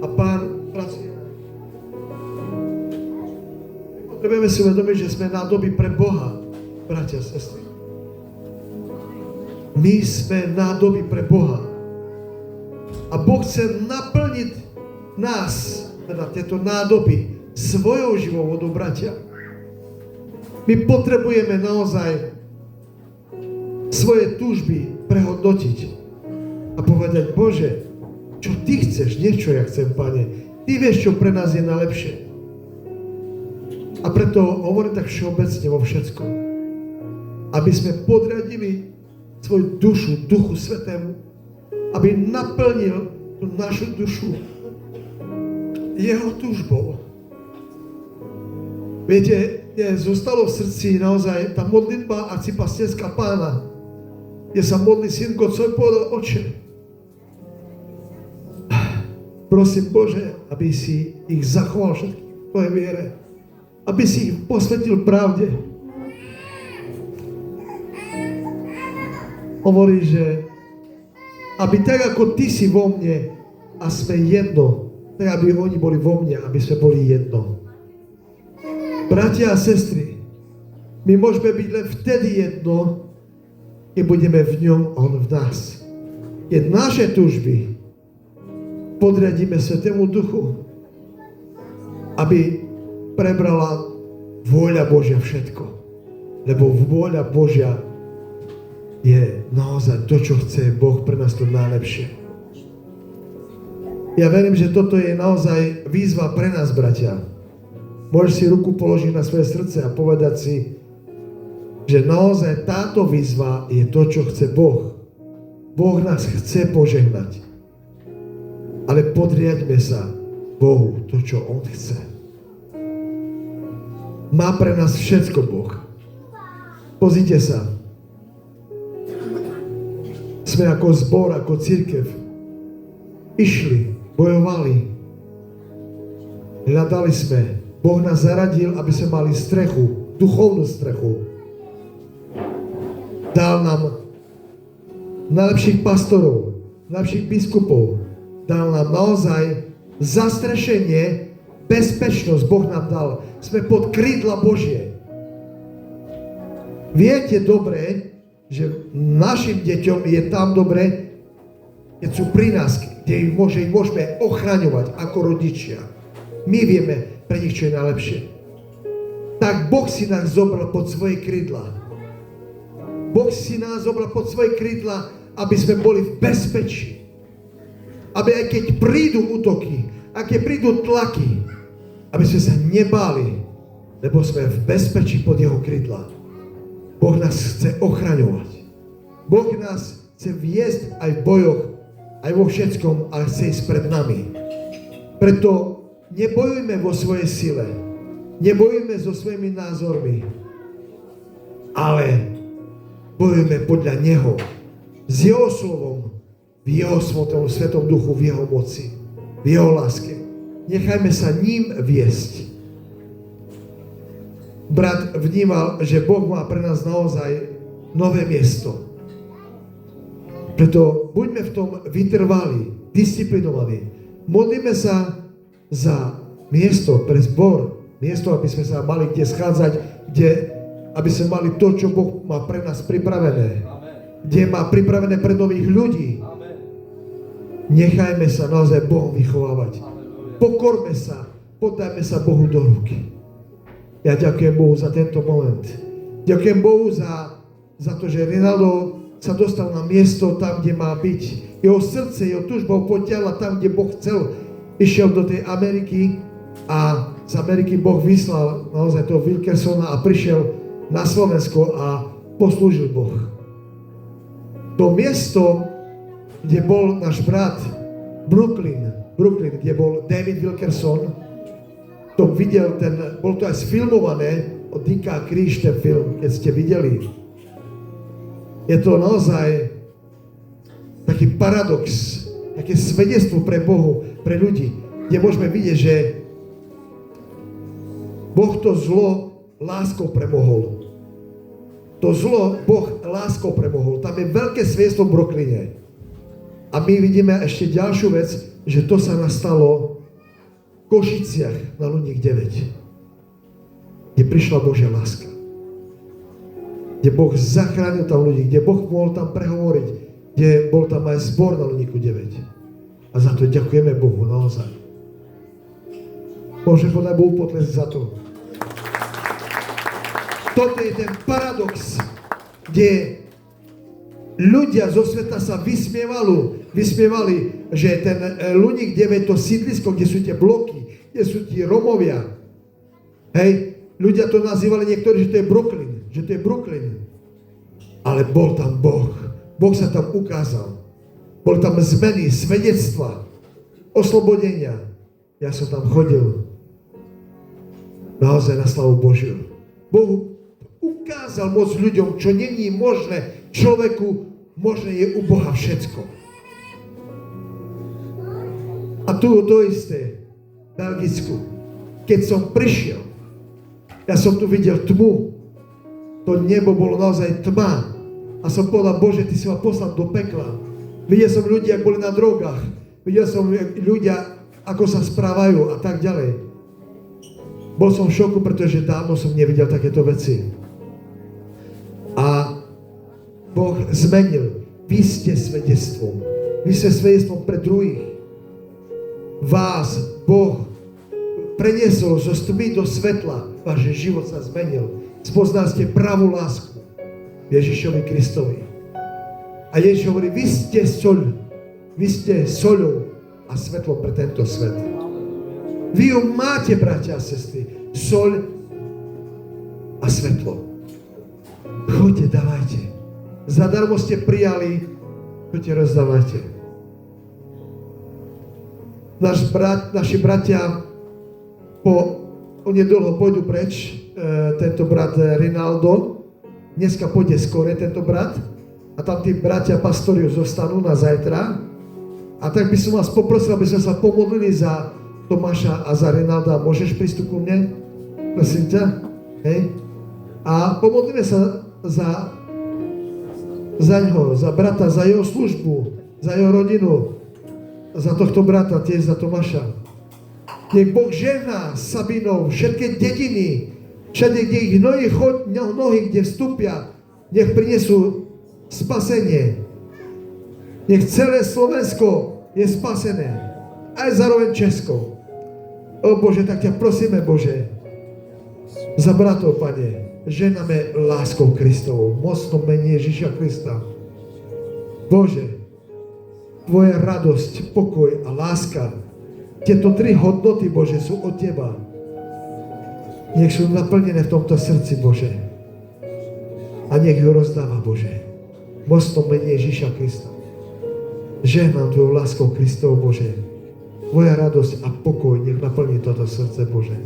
A Pán pracuje. Potrebujeme si uvedomiť, že sme nádoby pre Boha, bratia a sestry. My sme nádoby pre Boha. A Boh chce naplniť nás, teda tieto nádoby, svojou živou vodou, bratia. My potrebujeme naozaj svoje túžby prehodnotiť a povedať, Bože, čo Ty chceš, niečo ja chcem, Pane. Ty vieš, čo pre nás je najlepšie. A preto hovorím tak všeobecne vo všetkom. Aby sme podriadili svoju dušu Duchu Svetému, aby naplnil tú našu dušu jeho túžbou. Viete, mne zostalo v srdci naozaj tá modlitba arcipastierská Pána, kde sa modlí syn k Otcovi, povedal, Oče, prosím Bože, aby si ich zachoval všetkých v tvojej viere, aby si ich posvetil pravde. Hovorí, že aby tak ako Ty si vo mne a sme jedno, tak aby oni boli vo mne, aby sme boli jedno. Bratia a sestry, my môžeme byť len vtedy jedno, keď budeme v ňom, on v nás. Keď naše túžby podriadíme Svätému Duchu, aby prebrala vôľa Božia všetko. Lebo vôľa Božia je naozaj to, čo chce Boh pre nás to najlepšie. Ja verím, že toto je naozaj výzva pre nás, bratia. Môžeš si ruku položiť na svoje srdce a povedať si, že naozaj táto výzva je to, čo chce Boh. Boh nás chce požehnať. Ale podriaďme sa Bohu, to, čo On chce. Má pre nás všetko Boh. Pozrite sa. Sme ako zbor, ako cirkev. Išli, bojovali. Hľadali sme. Boh nás zaradil, aby sme mali strechu, duchovnú strechu. Dal nám najlepších pastorov, najlepších biskupov. Dal nám naozaj zastrešenie, bezpečnosť Boh nám dal. Sme pod krídla Božie. Viete dobre, že našim deťom je tam dobre, keď sú pri nás, kde ich môžeme ochraňovať ako rodičia. My vieme pre nich, čo je najlepšie. Tak Boh si nás zobral pod svoje krídla. Boh si nás zobral pod svoje krídla, aby sme boli v bezpečí. Aby aj keď prídu útoky, aj keď prídu tlaky, aby sme sa nebáli, lebo sme v bezpečí pod jeho krídla. Boh nás chce ochraňovať. Boh nás chce viesť aj v bojoch, aj vo všetkom, ale chce ísť pred nami. Preto nebojujme vo svojej sile. Nebojujme so svojimi názormi. Ale bojujme podľa Neho. S Jeho slovom, v Jeho svetom duchu, v Jeho moci, v Jeho láske. Nechajme sa ním viesť. Brat vnímal, že Boh má pre nás naozaj nové miesto. Preto buďme v tom vytrvali, disciplinovaní. Modlíme sa za miesto pre zbor, miesto, aby sme sa mali kde schádzať, aby sme mali to, čo Boh má pre nás pripravené. Kde má pripravené pre nových ľudí. Nechajme sa naozaj Bohom vychovávať. Pokorme sa, poddajme sa Bohu do ruky. Ja ďakujem Bohu za tento moment. Ďakujem Bohu za to, že Rinaldo sa dostal na miesto tam, kde má byť. Jeho srdce, jeho túžba potiahla tam, kde Boh chcel. Išiel do tej Ameriky a z Ameriky Boh vyslal naozaj toho Wilkersona a prišiel na Slovensko a poslúžil Boh. To miesto, kde bol náš brat Brooklyn, kde bol David Wilkerson, to videl, bol to aj sfilmované od Dicka Kríž, ten film, keď ste videli. Je to naozaj taký paradox, také svedectvo pre Bohu, pre ľudí, kde môžeme vidieť, že Boh to zlo láskou premohol. To zlo Boh láskou premohol. Tam je veľké svedectvo v Brooklyne. A my vidíme ešte ďalšiu vec, že to sa nastalo v Košiciach na Luník 9, kde prišla Božia láska. Kde Boh zachránil tam ľudí, kde Boh mohol tam prehovoriť, kde bol tam aj zbor na Luníku 9. A za to ďakujeme Bohu naozaj. Môžeme podať Bohu potlesk za to. Toto je ten paradox, kde ľudia zo sveta sa vysmievali, že ten Luník 9, to sídlisko, kde sú tie bloky, kde sú tí Romovia. Hej, ľudia to nazývali niektorí, že to je Brooklyn. Ale bol tam Boh. Boh sa tam ukázal. Boli tam zmeny, svedectva, oslobodenia. Ja som tam chodil. Naozaj na slavu Božiu. Boh ukázal moc ľuďom, čo není možné človeku, možné je u Boha všetko. A tu to isté, v Belgicku. Keď som prišiel, ja som tu videl tmu. To nebo bolo naozaj tma. A som povedal, Bože, Ty si ma poslal do pekla. Videl som ľudí, ako boli na drogách. Videl som ľudia, ako sa správajú a tak ďalej. Bol som v šoku, pretože dávno som nevidel takéto veci. A Boh zmenil. Vy ste svedectvom. Vy ste svedectvom pre druhých. Vás Boh preniesol zo tmy do svetla, váš život sa zmenil. Spoznali ste pravú lásku Ježišovi Kristovi. A Ježiš hovorí, vy ste soľ, vy ste soľou a svetlom pre tento svet. Vy ju máte, bratia a sestry, soľ a svetlo. Choďte, dávajte. Zadarmo ste prijali, choďte, rozdávajte. Naši bratia onedlho pôjdu preč, tento brat Rinaldo. Dneska pôjde skore tento brat a tam tí bratia pastori zostanú na zajtra. A tak by som vás poprosil, aby sme sa pomodlili za Tomáša a za Rinalda. Môžeš prísť ku mne? Prosím ťa. Hej. A pomodlíme sa za ňoho, za brata, za jeho službu, za jeho rodinu, za tohto brata, tiež za Tomáša. Nech Boh žehná Sabinov, všetky dediny, všade, kde ich nohy, kde vstúpia, nech prinesú spasenie. Nech celé Slovensko je spasené. Aj zároveň Česko. O Bože, tak ťa prosíme, Bože, za bratov, Pane, ženáme láskou Kristovou, mocno mene Ježiša Krista. Bože, Tvoja radosť, pokoj a láska, tieto 3 hodnoty, Bože, sú od Teba. Nech sú naplnené v tomto srdci, Bože. A nech ju rozdáva, Bože. Mocno mene Ježiša Krista. Žehnám Tvojou láskou Kristov, Bože. Tvoja radosť a pokoj nech naplní toto srdce, Bože.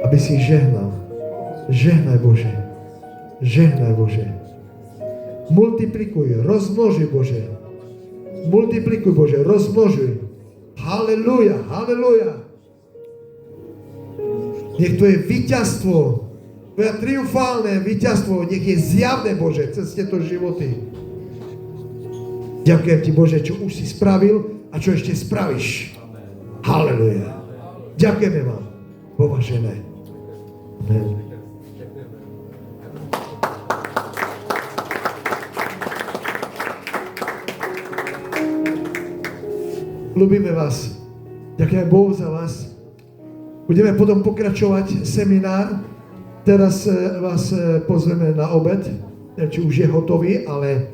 Aby si žehnal. Žehnaj, Bože. Žehnaj, Bože. Multiplikuj, rozmnožuj, Bože. Multiplikuj, Bože, rozmnožuj. Halelúja, halelúja. Nech Tvoje víťazstvo, Tvoje triumfálne víťazstvo, nech je zjavné, Bože, cez tieto životy. Ďakujem Ti, Bože, čo už si spravil a čo ešte spravíš. Halelúja. Ďakujeme vám. Považené. Amen. Ľubíme vás. Ďakujem Bohu za vás. Budeme potom pokračovať seminár. Teraz vás pozveme na obed. Neviem, či už je hotový, ale